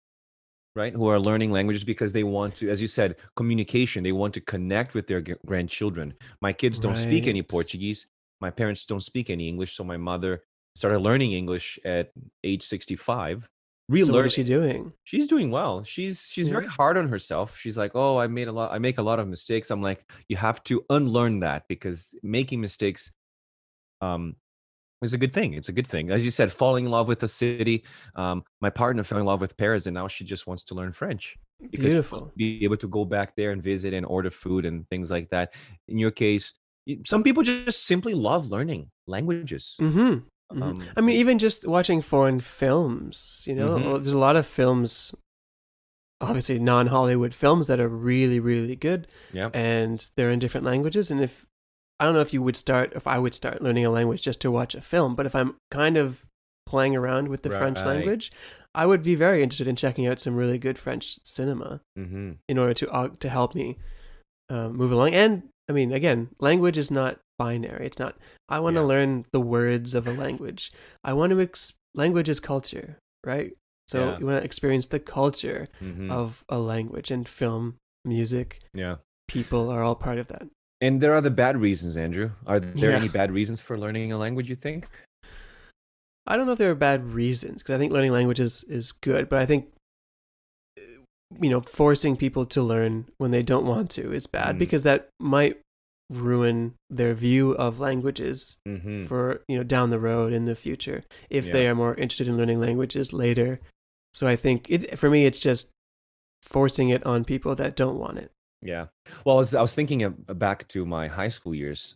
Speaker 3: right, who are learning languages because they want to, as you said, communication. They want to connect with their grandchildren. My kids don't speak any
Speaker 4: Right.
Speaker 3: Portuguese. My parents don't speak any English. So my mother started learning English at age 65,
Speaker 4: So what is she
Speaker 3: relearning.
Speaker 4: doing?
Speaker 3: She's doing well. She's
Speaker 4: Yeah.
Speaker 3: very hard on herself. She's like, "Oh, I make a lot of mistakes." I'm like, "You have to unlearn that because making mistakes um is a good thing. It's a good thing." As you said, falling in love with a city. My partner fell in love with Paris, and now she just wants to learn French because she wants
Speaker 4: Beautiful.
Speaker 3: to be able to go back there and visit and order food and things like that. In your case, some people just simply love learning languages.
Speaker 4: Mm-hmm. Mm-hmm. I mean,
Speaker 3: And
Speaker 4: even just watching foreign films,
Speaker 3: hmm
Speaker 4: there's a lot of films, obviously non-Hollywood films that are really, really good,
Speaker 3: yeah,
Speaker 4: and they're in different languages. And if I don't know if I would start learning a language just to watch a film, but if I'm kind of playing around with the French
Speaker 3: right.
Speaker 4: language, I would be very interested in checking out some really good French cinema
Speaker 3: hmm
Speaker 4: in order to help me move along. And I mean, again, language is not binary. It's not, I want to
Speaker 3: Yeah,
Speaker 4: learn the words of a language. I want to, language is culture, right? So
Speaker 3: yeah,
Speaker 4: you want to experience the culture
Speaker 3: hmm
Speaker 4: of a language, and film, music,
Speaker 3: yeah.
Speaker 4: people are all part of that.
Speaker 3: And there are the bad reasons, Andrew. Are there
Speaker 4: Yeah.
Speaker 3: any bad reasons for learning a language, you think?
Speaker 4: I don't know if there are bad reasons, because I think learning languages is good, but I think forcing people to learn when they don't want to is bad,
Speaker 3: Mm,
Speaker 4: because that might ruin their view of languages
Speaker 3: hmm
Speaker 4: for down the road in the future if
Speaker 3: Yeah.
Speaker 4: they are more interested in learning languages later. So I think for me it's just forcing it on people that don't want it.
Speaker 3: Yeah. Well, I was thinking back to my high school years.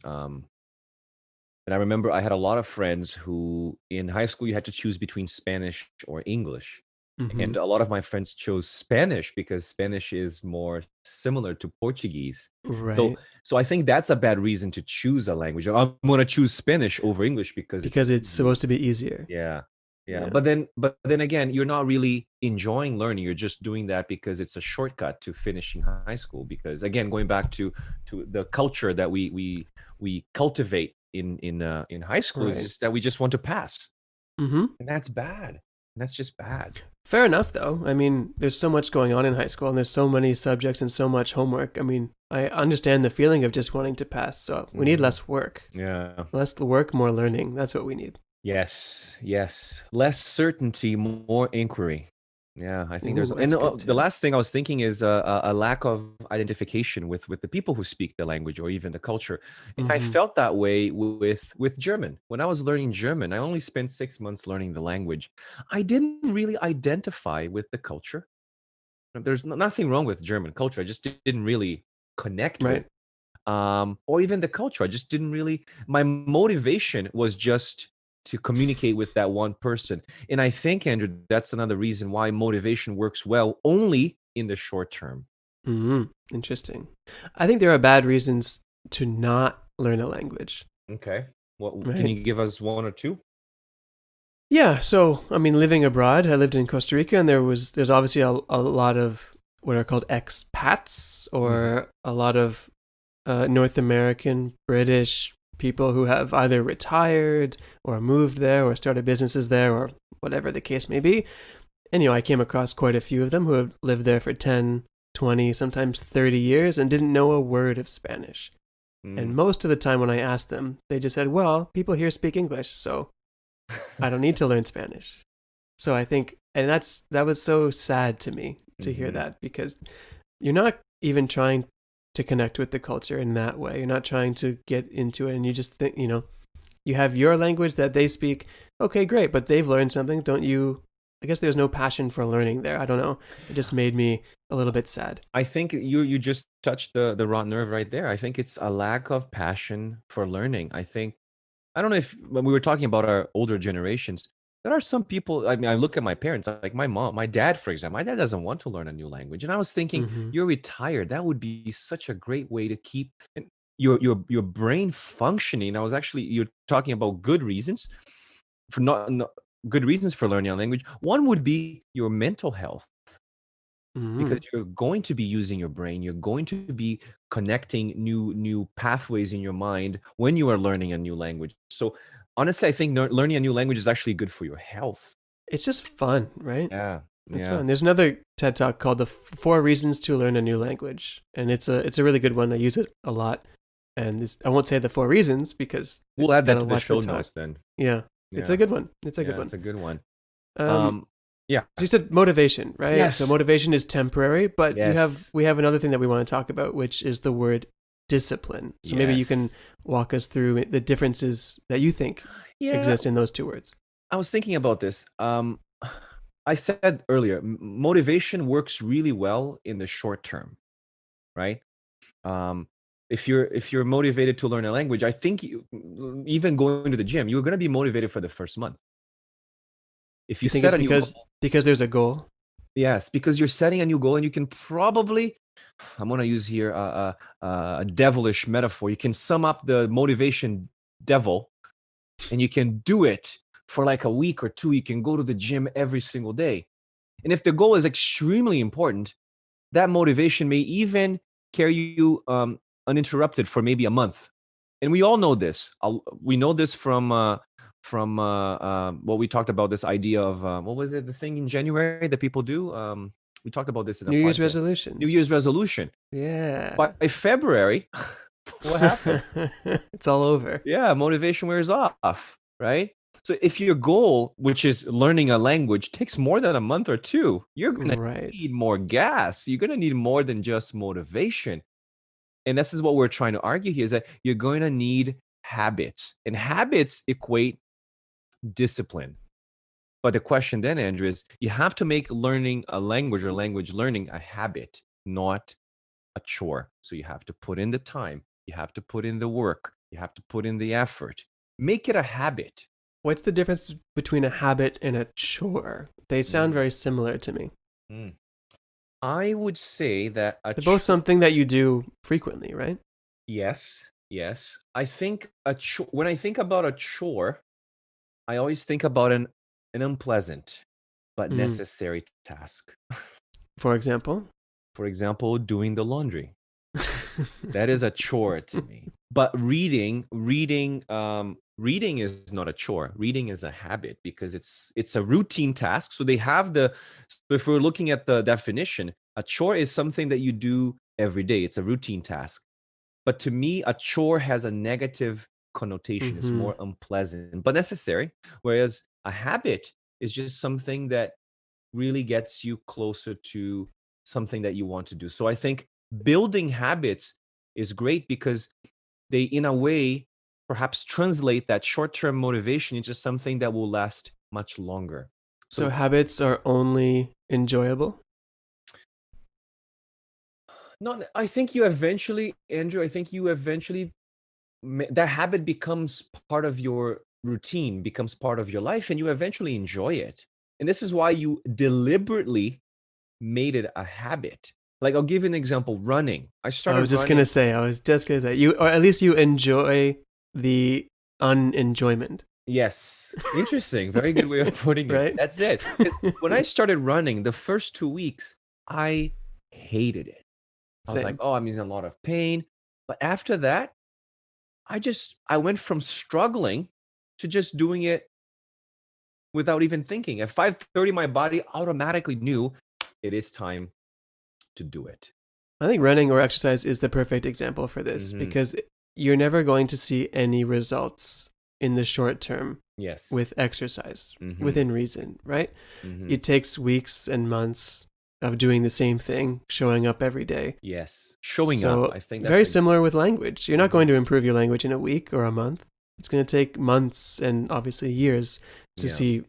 Speaker 3: And I remember I had a lot of friends who in high school you had to choose between Spanish or English.
Speaker 4: Mm-hmm.
Speaker 3: And a lot of my friends chose Spanish because Spanish is more similar to Portuguese. So
Speaker 4: Right.
Speaker 3: so I think that's a bad reason to choose a language. I'm going to choose Spanish over English because it's
Speaker 4: Because it's
Speaker 3: easy.
Speaker 4: supposed to be easier.
Speaker 3: Yeah. Yeah.
Speaker 4: Yeah.
Speaker 3: But then again, you're not really enjoying learning. You're just doing that because it's a shortcut to finishing high school. Because again, going back to the culture that we cultivate in high school is
Speaker 4: Right.
Speaker 3: just that we just want to pass.
Speaker 4: Mm-hmm.
Speaker 3: And that's bad. That's just bad.
Speaker 4: Fair enough, though. I mean, there's so much going on in high school, and there's so many subjects and so much homework. I mean, I understand the feeling of just wanting to pass. So we need
Speaker 3: Mhm.
Speaker 4: less work.
Speaker 3: Yeah.
Speaker 4: Less work, more learning. That's what we need.
Speaker 3: Yes, yes. Less certainty, more inquiry. Yeah, I think there's,
Speaker 4: Ooh,
Speaker 3: and
Speaker 4: that's good
Speaker 3: the
Speaker 4: too.
Speaker 3: last thing I was thinking is a lack of identification with the people who speak the language or even the culture. And I
Speaker 4: Mm-hmm.
Speaker 3: felt that way with German. When I was learning German, I only spent 6 months learning the language. I didn't really identify with the culture. There's nothing wrong with German culture. I just didn't really connect with,
Speaker 4: Right.
Speaker 3: or even the culture. I just didn't really. My motivation was just to communicate with that one person. And I think, Andrew, that's another reason why motivation works well only in the short term.
Speaker 4: Mm-hmm. Interesting. I think there are bad reasons to not learn a language.
Speaker 3: Okay. What can you
Speaker 4: Right.
Speaker 3: give us one or two?
Speaker 4: Yeah. So, I mean, living abroad, I lived in Costa Rica, and there's obviously a lot of what are called expats,
Speaker 3: Mhm.
Speaker 4: or a lot of North American, British people who have either retired or moved there or started businesses there or whatever the case may be. And, I came across quite a few of them who have lived there for 10, 20, sometimes 30 years and didn't know a word of Spanish. And
Speaker 3: Mm.
Speaker 4: most of the time when I asked them, they just said, well, people here speak English, so I don't need to learn Spanish. So I think, and that was so sad to me to hear
Speaker 3: Mhm.
Speaker 4: that, because you're not even trying to connect with the culture in that way. You're not trying to get into it, and you just think, you have your language that they speak. Okay, great, but they've learned something, don't you? I guess there's no passion for learning there. I don't know. It just made me a little bit sad.
Speaker 3: I think you just touched the raw nerve right there. I think it's a lack of passion for learning. I don't know if when we were talking about our older generations, there are some people. I mean, I look at my parents, like my mom, my dad, for example. My dad doesn't want to learn a new language, and I was thinking,
Speaker 4: Mm-hmm.
Speaker 3: you're retired. That would be such a great way to keep your brain functioning. I was actually you're talking about good reasons for not good reasons for learning a language. One would be your mental health
Speaker 4: Mm-hmm.
Speaker 3: because you're going to be using your brain, you're going to be connecting new pathways in your mind when you are learning a new language. So honestly, I think learning a new language is actually good for your health.
Speaker 4: It's just fun, right?
Speaker 3: Yeah.
Speaker 4: That's
Speaker 3: Yeah.
Speaker 4: fun. There's another TED Talk called "The Four Reasons to Learn a New Language," and it's a really good one. I use it a lot, and I won't say the four reasons because
Speaker 3: We'll add that
Speaker 4: got
Speaker 3: to the
Speaker 4: lots
Speaker 3: show
Speaker 4: of talk.
Speaker 3: notes then.
Speaker 4: Yeah, it's
Speaker 3: Yeah.
Speaker 4: a good one. It's a good
Speaker 3: Yeah,
Speaker 4: one.
Speaker 3: it's a good one.
Speaker 4: Um,
Speaker 3: Yeah.
Speaker 4: so you said motivation, right?
Speaker 3: Yes.
Speaker 4: So motivation is temporary, but
Speaker 3: Yes.
Speaker 4: we have another thing that we want to talk about, which is the word discipline. So maybe you can
Speaker 3: Yes.
Speaker 4: walk us through the differences that you think
Speaker 3: Yeah.
Speaker 4: exist in those two words.
Speaker 3: I was thinking about this. I said earlier, motivation works really well in the short term, right? If you're motivated to learn a language, I think even going to the gym, you're going to be motivated for the first month. If
Speaker 4: Do
Speaker 3: you
Speaker 4: you think
Speaker 3: set
Speaker 4: it's
Speaker 3: a new goal,
Speaker 4: because there's a goal?
Speaker 3: yes, because you're setting a new goal, and you can probably, I'm going to use here a devilish metaphor. You can sum up the motivation devil, and you can do it for like a week or two. You can go to the gym every single day. And if the goal is extremely important, that motivation may even carry you uninterrupted for maybe a month. And we all know this. We know this from what we talked about, this idea of what was it, the thing in January that people do? We talked about this in a
Speaker 4: New Year's
Speaker 3: podcast.
Speaker 4: resolutions.
Speaker 3: New Year's resolution.
Speaker 4: Yeah.
Speaker 3: By February, what happens?
Speaker 4: It's all over.
Speaker 3: Yeah, motivation wears off, right? So if your goal, which is learning a language, takes more than a month or two, you're going to need more gas. You're going to need more than just motivation. And this is what we're trying to argue here, is that you're going to need habits. And habits equate discipline. But the question then, Andrew, is you have to make learning a language or language learning a habit, not a chore. So you have to put in the time. You have to put in the work. You have to put in the effort. Make it a habit.
Speaker 4: What's the difference between a habit and a chore? They sound very similar to me.
Speaker 3: I would say that
Speaker 4: they're both something that you do frequently, right?
Speaker 3: Yes. I think when I think about a chore, I always think about an unpleasant but necessary task.
Speaker 4: For example?
Speaker 3: For example, doing the laundry. That is a chore to me. But reading is not a chore. Reading is a habit because it's a routine task. So they have if we're looking at the definition, a chore is something that you do every day. It's a routine task. But to me, a chore has a negative connotation. It's more unpleasant, but necessary. Whereas a habit is just something that really gets you closer to something that you want to do. So I think building habits is great because they, in a way, perhaps translate that short-term motivation into something that will last much longer.
Speaker 4: So habits are only enjoyable?
Speaker 3: No, I think you eventually, Andrew, that habit becomes part of your routine, becomes part of your life, and you eventually enjoy it. And this is why you deliberately made it a habit. Like, I'll give you an example. Running. I was just going to
Speaker 4: say, or at least you enjoy the unenjoyment.
Speaker 3: Yes. Interesting. Very good way of putting it.
Speaker 4: Right?
Speaker 3: That's it. When I started running, the first 2 weeks, I hated it. I was like, I'm in a lot of pain. But after that, I went from struggling to just doing it without even thinking. At 5:30, my body automatically knew it is time to do it.
Speaker 4: I think running or exercise is the perfect example for this because you're never going to see any results in the short term with exercise within reason, right? It takes weeks and months of doing the same thing, showing up every day.
Speaker 3: Yes, showing up. I think that's
Speaker 4: very similar with language. You're not going to improve your language in a week or a month. It's going to take months and obviously years to see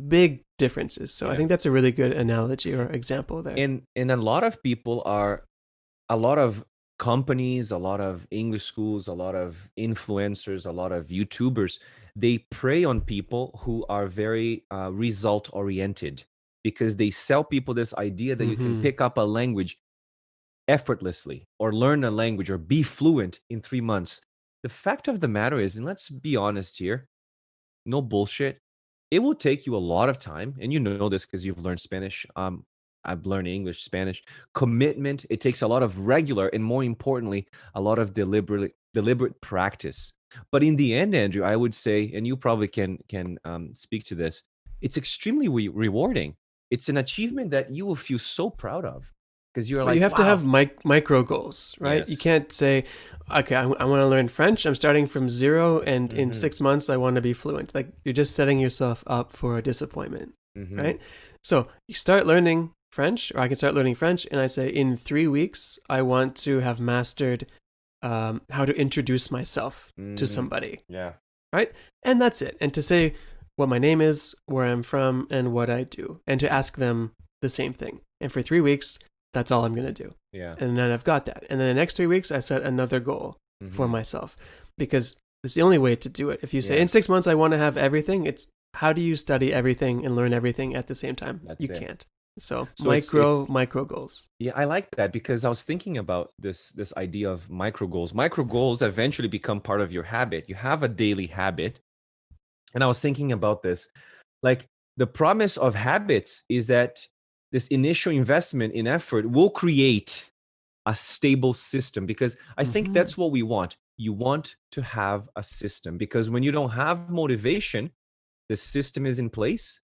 Speaker 4: big differences. So I think that's a really good analogy or example there.
Speaker 3: And a lot of people a lot of companies, a lot of English schools, a lot of influencers, a lot of YouTubers, they prey on people who are very result oriented because they sell people this idea that you can pick up a language effortlessly or learn a language or be fluent in 3 months. The fact of the matter is, and let's be honest here, no bullshit, it will take you a lot of time, and you know this because you've learned Spanish. I've learned English, Spanish. Commitment, it takes a lot of regular and, more importantly, a lot of deliberate practice. But in the end, Andrew, I would say, and you probably can speak to this, it's extremely rewarding it's an achievement that you will feel so proud of, because you're
Speaker 4: But
Speaker 3: like,
Speaker 4: you have to
Speaker 3: wow.
Speaker 4: have micro goals, right? You
Speaker 3: Yes.
Speaker 4: can't say, okay, I want to learn French. I'm starting from 0, and in
Speaker 3: Mhm.
Speaker 4: 6 months I want to be fluent. Like, you're just setting yourself up for a disappointment,
Speaker 3: Mhm.
Speaker 4: right? So you start learning French, or I can start learning French, and I say, in 3 weeks I want to have mastered how to introduce myself to somebody,
Speaker 3: Yeah.
Speaker 4: right? And that's it. And to say what my name is, where I'm from, and what I do, and to ask them the same thing. And for 3 weeks, that's all I'm going to do.
Speaker 3: Yeah.
Speaker 4: And then I've got that. And then the next 3 weeks, I set another goal for
Speaker 3: Mhm.
Speaker 4: myself, because it's the only way to do it. If you say,
Speaker 3: Yeah.
Speaker 4: in 6 months, I want to have everything, it's how do you study everything and learn everything at the same time?
Speaker 3: That's
Speaker 4: You
Speaker 3: it.
Speaker 4: can't. So,
Speaker 3: So
Speaker 4: micro goals.
Speaker 3: Yeah, I like that, because I was thinking about this idea of micro goals. Micro goals eventually become part of your habit. You have a daily habit. And I was thinking about this. Like, the promise of habits is that this initial investment in effort will create a stable system, because I think that's what we want. You want to have a system, because when you don't have motivation, the system is in place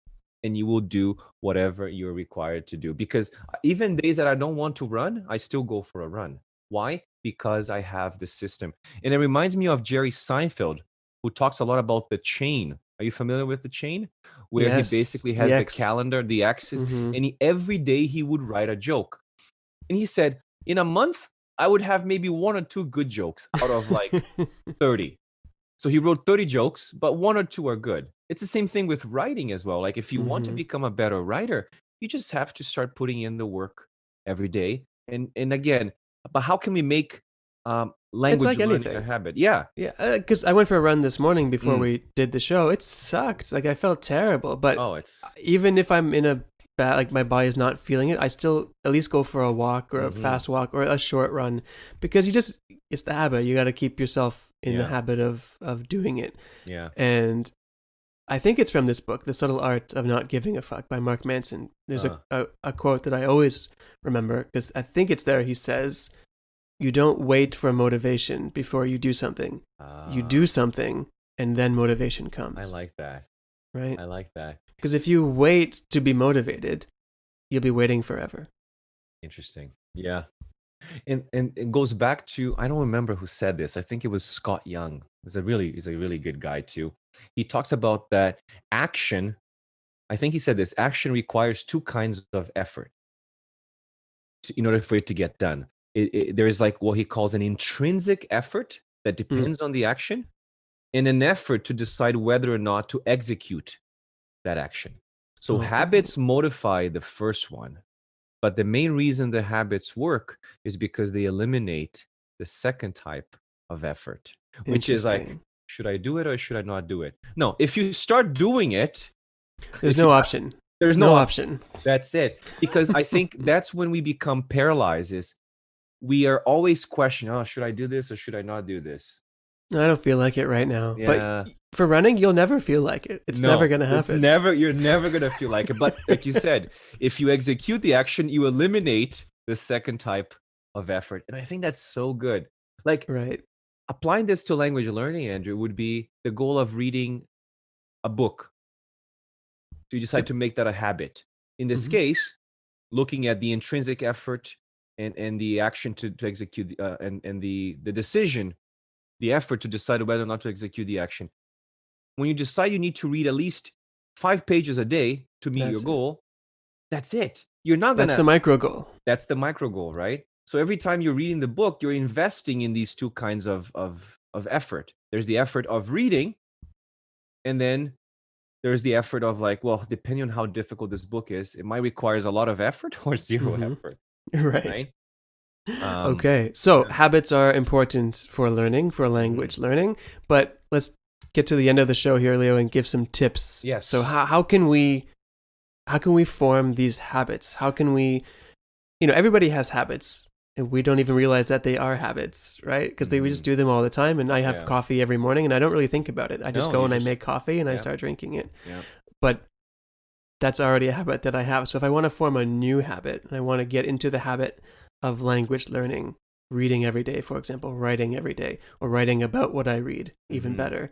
Speaker 3: and you will do whatever you're required to do. Because even days that I don't want to run, I still go for a run. Why? Because I have the system. And it reminds me of Jerry Seinfeld, who talks a lot about the chain. Are you familiar with the chain? Where he
Speaker 4: Yes,
Speaker 3: basically
Speaker 4: the
Speaker 3: has the
Speaker 4: X.
Speaker 3: calendar, the axis,
Speaker 4: Mhm.
Speaker 3: and every day he would write a joke. And he said, in a month, I would have maybe 1 or 2 good jokes out of like 30. So he wrote 30 jokes, but 1 or 2 are good. It's the same thing with writing as well. Like, if you want to become a better writer, you just have to start putting in the work every day. And again, but how can we make
Speaker 4: It's
Speaker 3: language
Speaker 4: like
Speaker 3: learning a
Speaker 4: anything.
Speaker 3: habit? Yeah.
Speaker 4: Yeah, because I went for a run this morning before
Speaker 3: Mm.
Speaker 4: we did the show. It sucked. Like, I felt terrible. But
Speaker 3: Oh, it's
Speaker 4: even if I'm in a bad, like, my body's not feeling it, I still at least go for a walk, or a fast walk, or a short run, because it's the habit. You got to keep yourself in the
Speaker 3: Yeah.
Speaker 4: habit of doing it.
Speaker 3: yeah.
Speaker 4: And I think it's from this book, The Subtle Art of Not Giving a Fuck by Mark Manson. There's a quote that I always remember, because I think it's there. He says, you don't wait for motivation before you do something. You do something, and then motivation comes.
Speaker 3: I like that.
Speaker 4: Right?
Speaker 3: I like that.
Speaker 4: Because if you wait to be motivated, you'll be waiting forever.
Speaker 3: Interesting. Yeah. And it goes back to, I don't remember who said this. I think it was Scott Young. He's a really good guy too. He talks about that action. I think he said this: action requires 2 kinds of effort in order for it to get done. There is like what he calls an intrinsic effort that depends on the action, and an effort to decide whether or not to execute that action. So habits modify the first one, but the main reason the habits work is because they eliminate the second type of effort, which is like,
Speaker 4: Interesting.
Speaker 3: should I do it or should I not do it? No, if you start doing it,
Speaker 4: There's no option.
Speaker 3: there's
Speaker 4: No
Speaker 3: no
Speaker 4: option.
Speaker 3: That's it. Because I think that's when we become paralyzed, is we are always questioning, oh, should I do this or should I not do this?
Speaker 4: I don't feel like it right now.
Speaker 3: Yeah.
Speaker 4: But for running, you'll never feel like it. It's never going to happen.
Speaker 3: You're never going to feel like it. But like you said, if you execute the action, you eliminate the second type of effort. And I think that's so good. Like,
Speaker 4: Right.
Speaker 3: applying this to language learning, Andrew, would be the goal of reading a book. So you decide to make that a habit. In this case, looking at the intrinsic effort and the action to execute and the decision, the effort to decide whether or not to execute the action. When you decide you need to read at least 5 pages a day to meet your goal, that's it. You're not gonna.
Speaker 4: That's the micro goal.
Speaker 3: That's the micro goal, right? So every time you're reading the book, you're investing in these 2 kinds of effort. There's the effort of reading, and then there's the effort of like, well, depending on how difficult this book is, it might requires a lot of effort or 0 effort,
Speaker 4: Right.
Speaker 3: right?
Speaker 4: Okay. So habits are important for learning, for language learning. But let's get to the end of the show here, Leo, and give some tips.
Speaker 3: Yes.
Speaker 4: So how can we form these habits? How can we, everybody has habits, and we don't even realize that they are habits, right? Because we just do them all the time. And I have coffee every morning, and I don't really think about it. I just go and I make coffee, and I start drinking it.
Speaker 3: Yeah.
Speaker 4: But that's already a habit that I have. So if I want to form a new habit, and I want to get into the habit of language learning, reading every day, for example, writing every day, or writing about what I read, even better.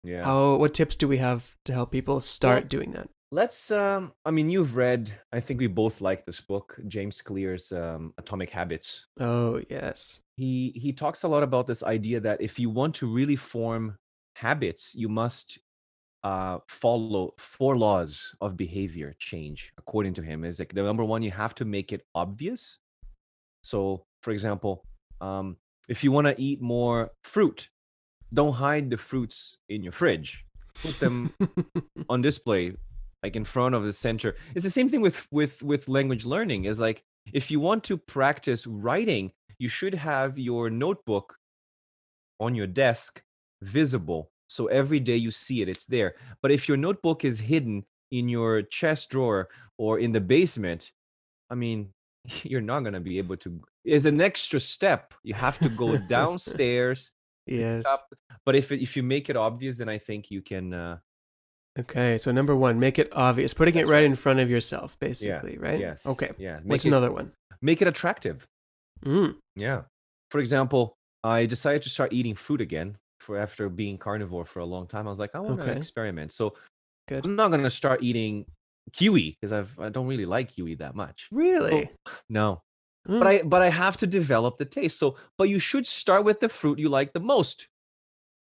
Speaker 3: Yeah.
Speaker 4: What tips do we have to help people start doing that?
Speaker 3: Let's I mean, you've read, I think we both like this book, James Clear's Atomic Habits.
Speaker 4: Oh, yes.
Speaker 3: He talks a lot about this idea that if you want to really form habits, you must follow 4 laws of behavior change, according to him. Is like the number one, you have to make it obvious. So, for example, if you want to eat more fruit, don't hide the fruits in your fridge. Put them on display, like in front of the center. It's the same thing with language learning. Is like if you want to practice writing, you should have your notebook on your desk visible, so every day you see it, it's there. But if your notebook is hidden in your chest drawer or in the basement, I mean, you're not going to be able to. Is an extra step. You have to go downstairs, pick it
Speaker 4: Yes.
Speaker 3: up. But if you make it obvious, then I think you can.
Speaker 4: Okay, so number one, make it obvious. Putting it
Speaker 3: That's
Speaker 4: right
Speaker 3: right.
Speaker 4: in front of yourself, basically, right?
Speaker 3: Yes.
Speaker 4: Okay.
Speaker 3: Yeah.
Speaker 4: What's another one?
Speaker 3: Make it attractive.
Speaker 4: Mm.
Speaker 3: Yeah. For example, I decided to start eating fruit again after being carnivore for a long time. I was like, I want to
Speaker 4: Okay.
Speaker 3: experiment. So
Speaker 4: Good.
Speaker 3: I'm not going to start eating kiwi because I don't really like kiwi that much.
Speaker 4: Really?
Speaker 3: No.
Speaker 4: Mm.
Speaker 3: But I have to develop the taste. So, but you should start with the fruit you like the most.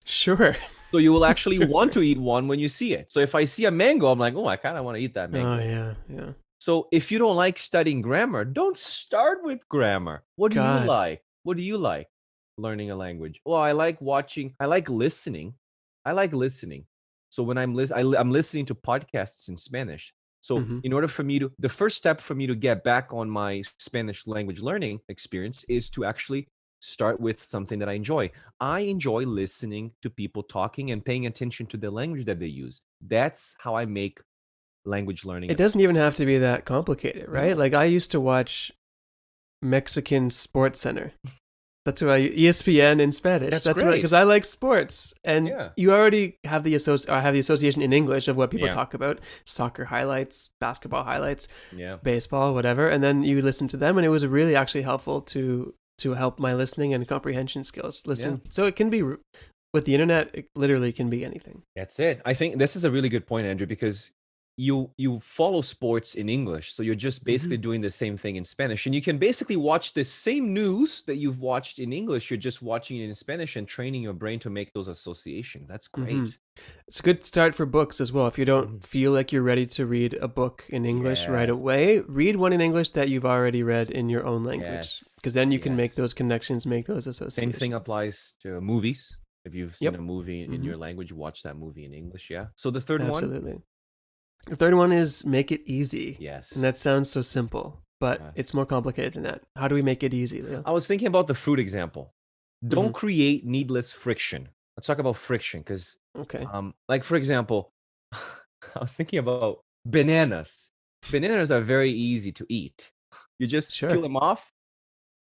Speaker 4: Sure.
Speaker 3: So you will actually
Speaker 4: Sure.
Speaker 3: want to eat one when you see it. So if I see a mango, I'm like, oh, I kind of want to eat that mango.
Speaker 4: Oh, yeah, yeah.
Speaker 3: So if you don't like studying grammar, don't start with grammar. What do
Speaker 4: God.
Speaker 3: you like? What do you like learning a language? Well, I like watching. I like listening. I like listening. So when I'm listening to podcasts in Spanish. So
Speaker 4: Mhm.
Speaker 3: in order for me to, the first step for me to get back on my Spanish language learning experience is to actually start with something that I enjoy. I enjoy listening to people talking and paying attention to the language that they use. That's how I make language learning.
Speaker 4: It doesn't even have to be that complicated, right?
Speaker 3: No.
Speaker 4: Like I used to watch Mexican Sports Center. That's what ESPN in Spanish.
Speaker 3: That's
Speaker 4: what,
Speaker 3: great.
Speaker 4: because I like sports, and
Speaker 3: Yeah.
Speaker 4: you already have the association in English of what people
Speaker 3: Yeah.
Speaker 4: talk about: soccer highlights, basketball highlights,
Speaker 3: Yeah.
Speaker 4: baseball, whatever. And then you listen to them, and it was really actually helpful to help my listening and comprehension skills. Listen, so it can be with the internet. It literally can be anything.
Speaker 3: That's it. I think this is a really good point, Andrew, because you follow sports in English, so you're just basically doing the same thing in Spanish, and you can basically watch the same news that you've watched in English. You're just watching it in Spanish and training your brain to make those associations. That's great.
Speaker 4: It's a good start for books as well. If you don't feel like you're ready to read a book in English right
Speaker 3: Yes.
Speaker 4: away, read one in English that you've already read in your own language,
Speaker 3: Yes.
Speaker 4: because then you can make
Speaker 3: Yes.
Speaker 4: those connections, make those
Speaker 3: Same
Speaker 4: associations.
Speaker 3: thing applies to movies. If you've seen
Speaker 4: Yep.
Speaker 3: a movie in your language, watch that movie in English. Yeah. So the third one.
Speaker 4: Absolutely. The third one is make it easy.
Speaker 3: Yes.
Speaker 4: And that sounds so simple, but
Speaker 3: Yes.
Speaker 4: it's more complicated than that. How do we make it easy, Leo?
Speaker 3: I was thinking about the fruit example. Don't create needless friction. Let's talk about friction because,
Speaker 4: Okay.
Speaker 3: like for example, I was thinking about bananas. Bananas are very easy to eat. You just
Speaker 4: Sure.
Speaker 3: peel them off,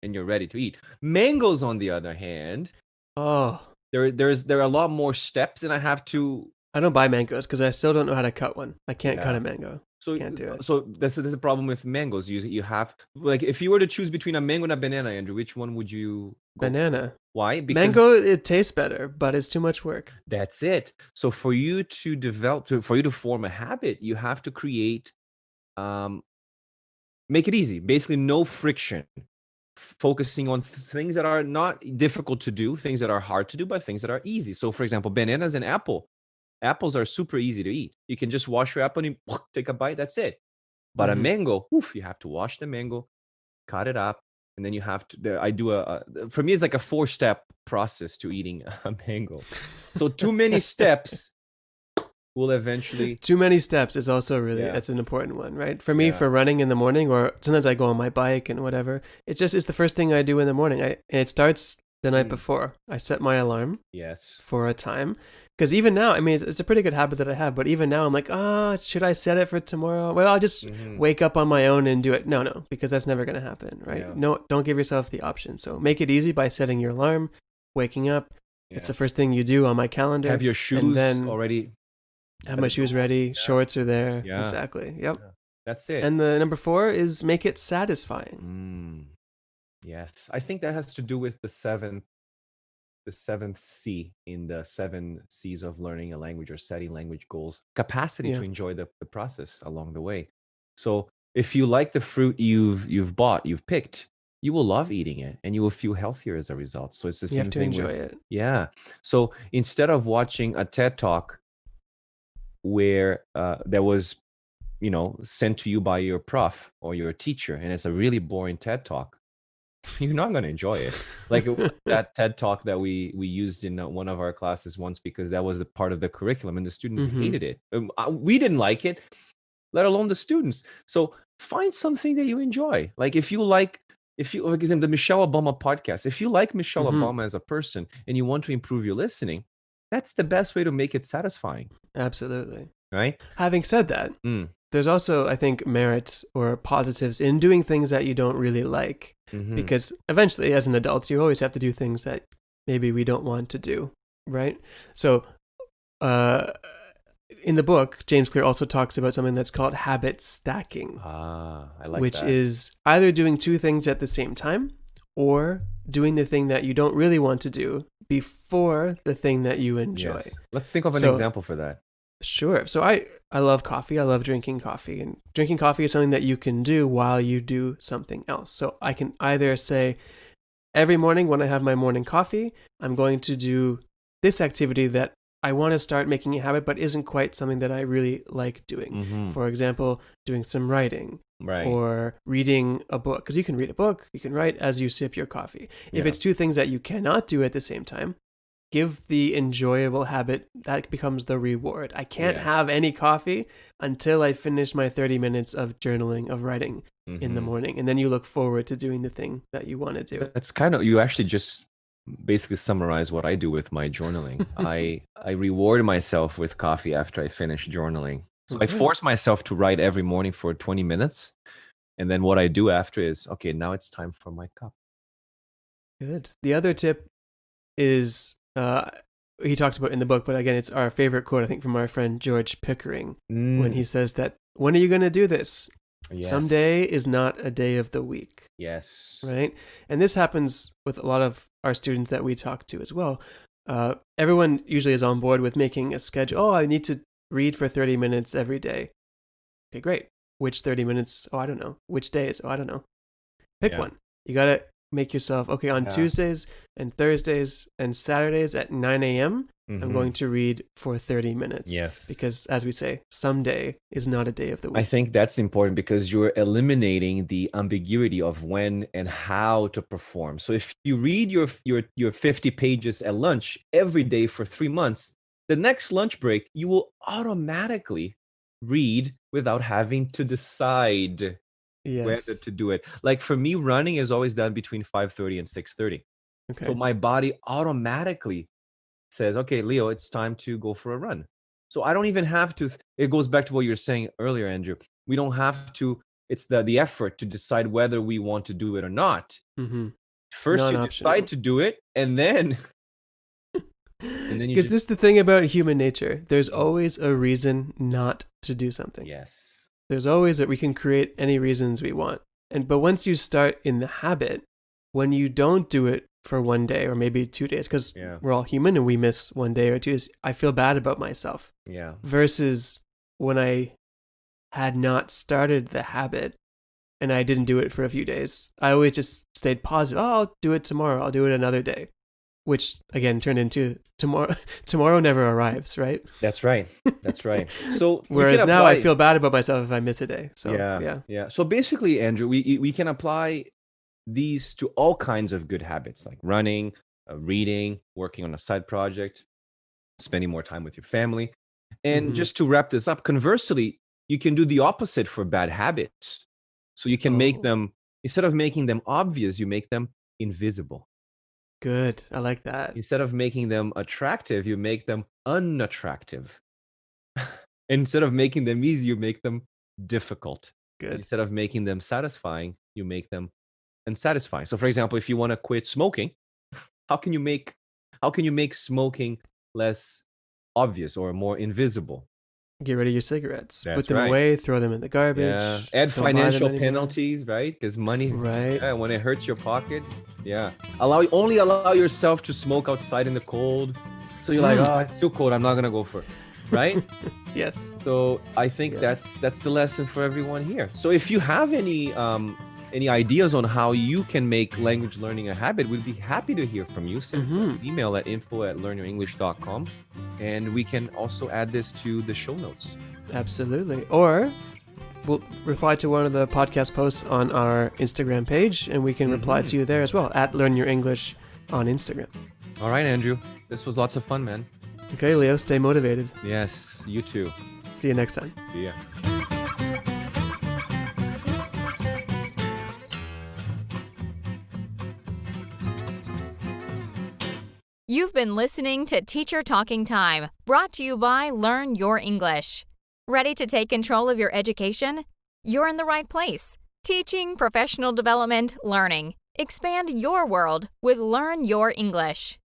Speaker 3: and you're ready to eat. Mangoes, on the other hand,
Speaker 4: Oh,
Speaker 3: there are a lot more steps, and I have to.
Speaker 4: I don't buy mangoes because I still don't know how to cut one. I can't cut
Speaker 3: Yeah.
Speaker 4: a mango.
Speaker 3: So
Speaker 4: Can't do it.
Speaker 3: So that's the problem with mangoes. You have, like, if you were to choose between a mango and a banana, Andrew, which one would you go?
Speaker 4: Banana.
Speaker 3: Why? Because
Speaker 4: Mango, it tastes better, but it's too much work.
Speaker 3: that's it. So for you to for you to form a habit, you have to create, make it easy. Basically, no friction. Focusing on things that are not difficult to do, things that are hard to do, but things that are easy. So, for example, bananas and apples are super easy to eat. You can just wash your apple and you take a bite. That's it. But a mango, you have to wash the mango, cut it up, and then you have to. I do for me, it's like a 4-step process to eating a mango. So too many steps will eventually.
Speaker 4: Too many steps is also really,
Speaker 3: Yeah.
Speaker 4: that's an important one, right? For me,
Speaker 3: Yeah.
Speaker 4: for running in the morning, or sometimes I go on my bike and whatever, it's the first thing I do in the morning. And it starts the night before. I set my alarm
Speaker 3: Yes.
Speaker 4: for a time. Because even now, I mean, it's a pretty good habit that I have, but even now I'm like, should I set it for tomorrow? Well, I'll just wake up on my own and do it. No, because that's never going to happen, right?
Speaker 3: Yeah.
Speaker 4: No, don't give yourself the option. So make it easy by setting your alarm, waking up. It's
Speaker 3: Yeah.
Speaker 4: the first thing you do on my calendar.
Speaker 3: Have your shoes
Speaker 4: then
Speaker 3: already.
Speaker 4: Have my shoes ready, shorts are there.
Speaker 3: Yeah.
Speaker 4: Exactly. Yep.
Speaker 3: That's it.
Speaker 4: And the number 4 is make it satisfying.
Speaker 3: Yes, I think that has to do with the 7th the seventh C in the 7 C's of learning a language or setting language goals, capacity
Speaker 4: Yeah.
Speaker 3: to enjoy the process along the way. So if you like the fruit you've picked, you will love eating it and you will feel healthier as a result. So it's the
Speaker 4: You have
Speaker 3: same
Speaker 4: to
Speaker 3: thing
Speaker 4: enjoy
Speaker 3: with,
Speaker 4: it.
Speaker 3: yeah. So instead of watching a TED talk where that was, sent to you by your prof or your teacher, and it's a really boring TED talk, you're not going to enjoy it. Like that TED talk that we used in one of our classes once, because that was a part of the curriculum and the students hated it. We didn't like it, let alone the students. So find something that you enjoy. Like if you, like example, the Michelle Obama podcast, if you like Michelle Obama as a person and you want to improve your listening, that's the best way to make it satisfying.
Speaker 4: Absolutely.
Speaker 3: Right?
Speaker 4: Having said that, there's also, I think, merit or positives in doing things that you don't really like. Because eventually, as an adult, you always have to do things that maybe we don't want to do, right? So in the book, James Clear also talks about something that's called habit stacking.
Speaker 3: I like
Speaker 4: which
Speaker 3: that.
Speaker 4: is either doing two things at the same time or doing the thing that you don't really want to do before the thing that you enjoy.
Speaker 3: Yes. Let's think of an example for that.
Speaker 4: Sure. So I love coffee. I love drinking coffee. And drinking coffee is something that you can do while you do something else. So I can either say, every morning when I have my morning coffee, I'm going to do this activity that I want to start making a habit, but isn't quite something that I really like doing. For example, doing some writing.
Speaker 3: Right.
Speaker 4: Or reading a book. Because you can read a book, you can write as you sip your coffee. If it's two things that you cannot do at the same time, give the enjoyable habit, that becomes the reward. I can't have any coffee until I finish my 30 minutes of journaling, of writing in the morning. And then you look forward to doing the thing that you want to do.
Speaker 3: That's kind of, you actually just basically summarize what I do with my journaling. I reward myself with coffee after I finish journaling. So I force myself to write every morning for 20 minutes. And then what I do after is, okay, now it's time for my cup.
Speaker 4: Good. The other tip is, he talks about in the book, but again, it's our favorite quote, I think, from our friend George Pickering, when he says that, when are you going to do this?
Speaker 3: Yes.
Speaker 4: Someday is not a day of the week.
Speaker 3: Yes.
Speaker 4: Right? And this happens with a lot of our students that we talk to as well. Everyone usually is on board with making a schedule. Oh, I need to read for 30 minutes every day. Okay, great. Which 30 minutes? Oh, I don't know. Which days? Oh, I don't know. Pick one. You got to make yourself, okay, on Tuesdays and Thursdays and Saturdays at 9 a.m., I'm going to read for 30 minutes.
Speaker 3: Yes.
Speaker 4: Because as we say, someday is not a day of the week.
Speaker 3: I think that's important because you're eliminating the ambiguity of when and how to perform. So if you read your 50 pages at lunch every day for 3 months, the next lunch break, you will automatically read without having to decide whether to do it. Like for me, running is always done between 5:30 and 6:30.
Speaker 4: Okay.
Speaker 3: So my body automatically says, okay, Leo, it's time to go for a run. So I don't even have to, it goes back to what you were saying earlier, Andrew. We don't have to, it's the effort to decide whether we want to do it or not. First you decide to do it, and then
Speaker 4: because this is the thing about human nature. There's always a reason not to do something.
Speaker 3: Yes.
Speaker 4: There's always that we can create any reasons we want. But once you start in the habit, when you don't do it for one day or maybe 2 days, because we're all human and we miss 1 day or 2 days, I feel bad about myself.
Speaker 3: Yeah.
Speaker 4: Versus when I had not started the habit and I didn't do it for a few days, I always just stayed positive. Oh, I'll do it tomorrow. I'll do it another day. Which again turned into tomorrow never arrives, right?
Speaker 3: That's right. That's right. So
Speaker 4: whereas now I feel bad about myself if I miss a day. So
Speaker 3: yeah. So basically, Andrew, we can apply these to all kinds of good habits like running, reading, working on a side project, spending more time with your family. And just to wrap this up, conversely, you can do the opposite for bad habits. So you can make them, instead of making them obvious, you make them invisible.
Speaker 4: Good. I like that.
Speaker 3: Instead of making them attractive, you make them unattractive. Instead of making them easy, you make them difficult.
Speaker 4: Good.
Speaker 3: Instead of making them satisfying, you make them unsatisfying. So for example, if you want to quit smoking, how can you make smoking less obvious or more invisible?
Speaker 4: Get rid of your cigarettes.
Speaker 3: That's
Speaker 4: Put them
Speaker 3: right.
Speaker 4: away, throw them in the garbage.
Speaker 3: Yeah. Add
Speaker 4: Don't buy them
Speaker 3: financial
Speaker 4: anymore.
Speaker 3: penalties, right? Because money,
Speaker 4: Right.
Speaker 3: yeah, when it hurts your pocket, yeah. Only allow yourself to smoke outside in the cold. So you're like, oh, it's too cold. I'm not gonna go for it, right?
Speaker 4: Yes.
Speaker 3: So I think
Speaker 4: Yes.
Speaker 3: that's the lesson for everyone here. So if you have any ideas on how you can make language learning a habit, we'd be happy to hear from you. Send an email at info@learnyourenglish.com, and we can also add this to the show notes.
Speaker 4: Absolutely. Or we'll reply to one of the podcast posts on our Instagram page, and we can reply to you there as well, at Learn Your English on Instagram.
Speaker 3: All right, Andrew. This was lots of fun, man.
Speaker 4: Okay, Leo, stay motivated.
Speaker 3: Yes, you too.
Speaker 4: See you next time.
Speaker 3: See ya.
Speaker 1: You've been listening to Teacher Talking Time, brought to you by Learn Your English. Ready to take control of your education? You're in the right place. Teaching, professional development, learning. Expand your world with Learn Your English.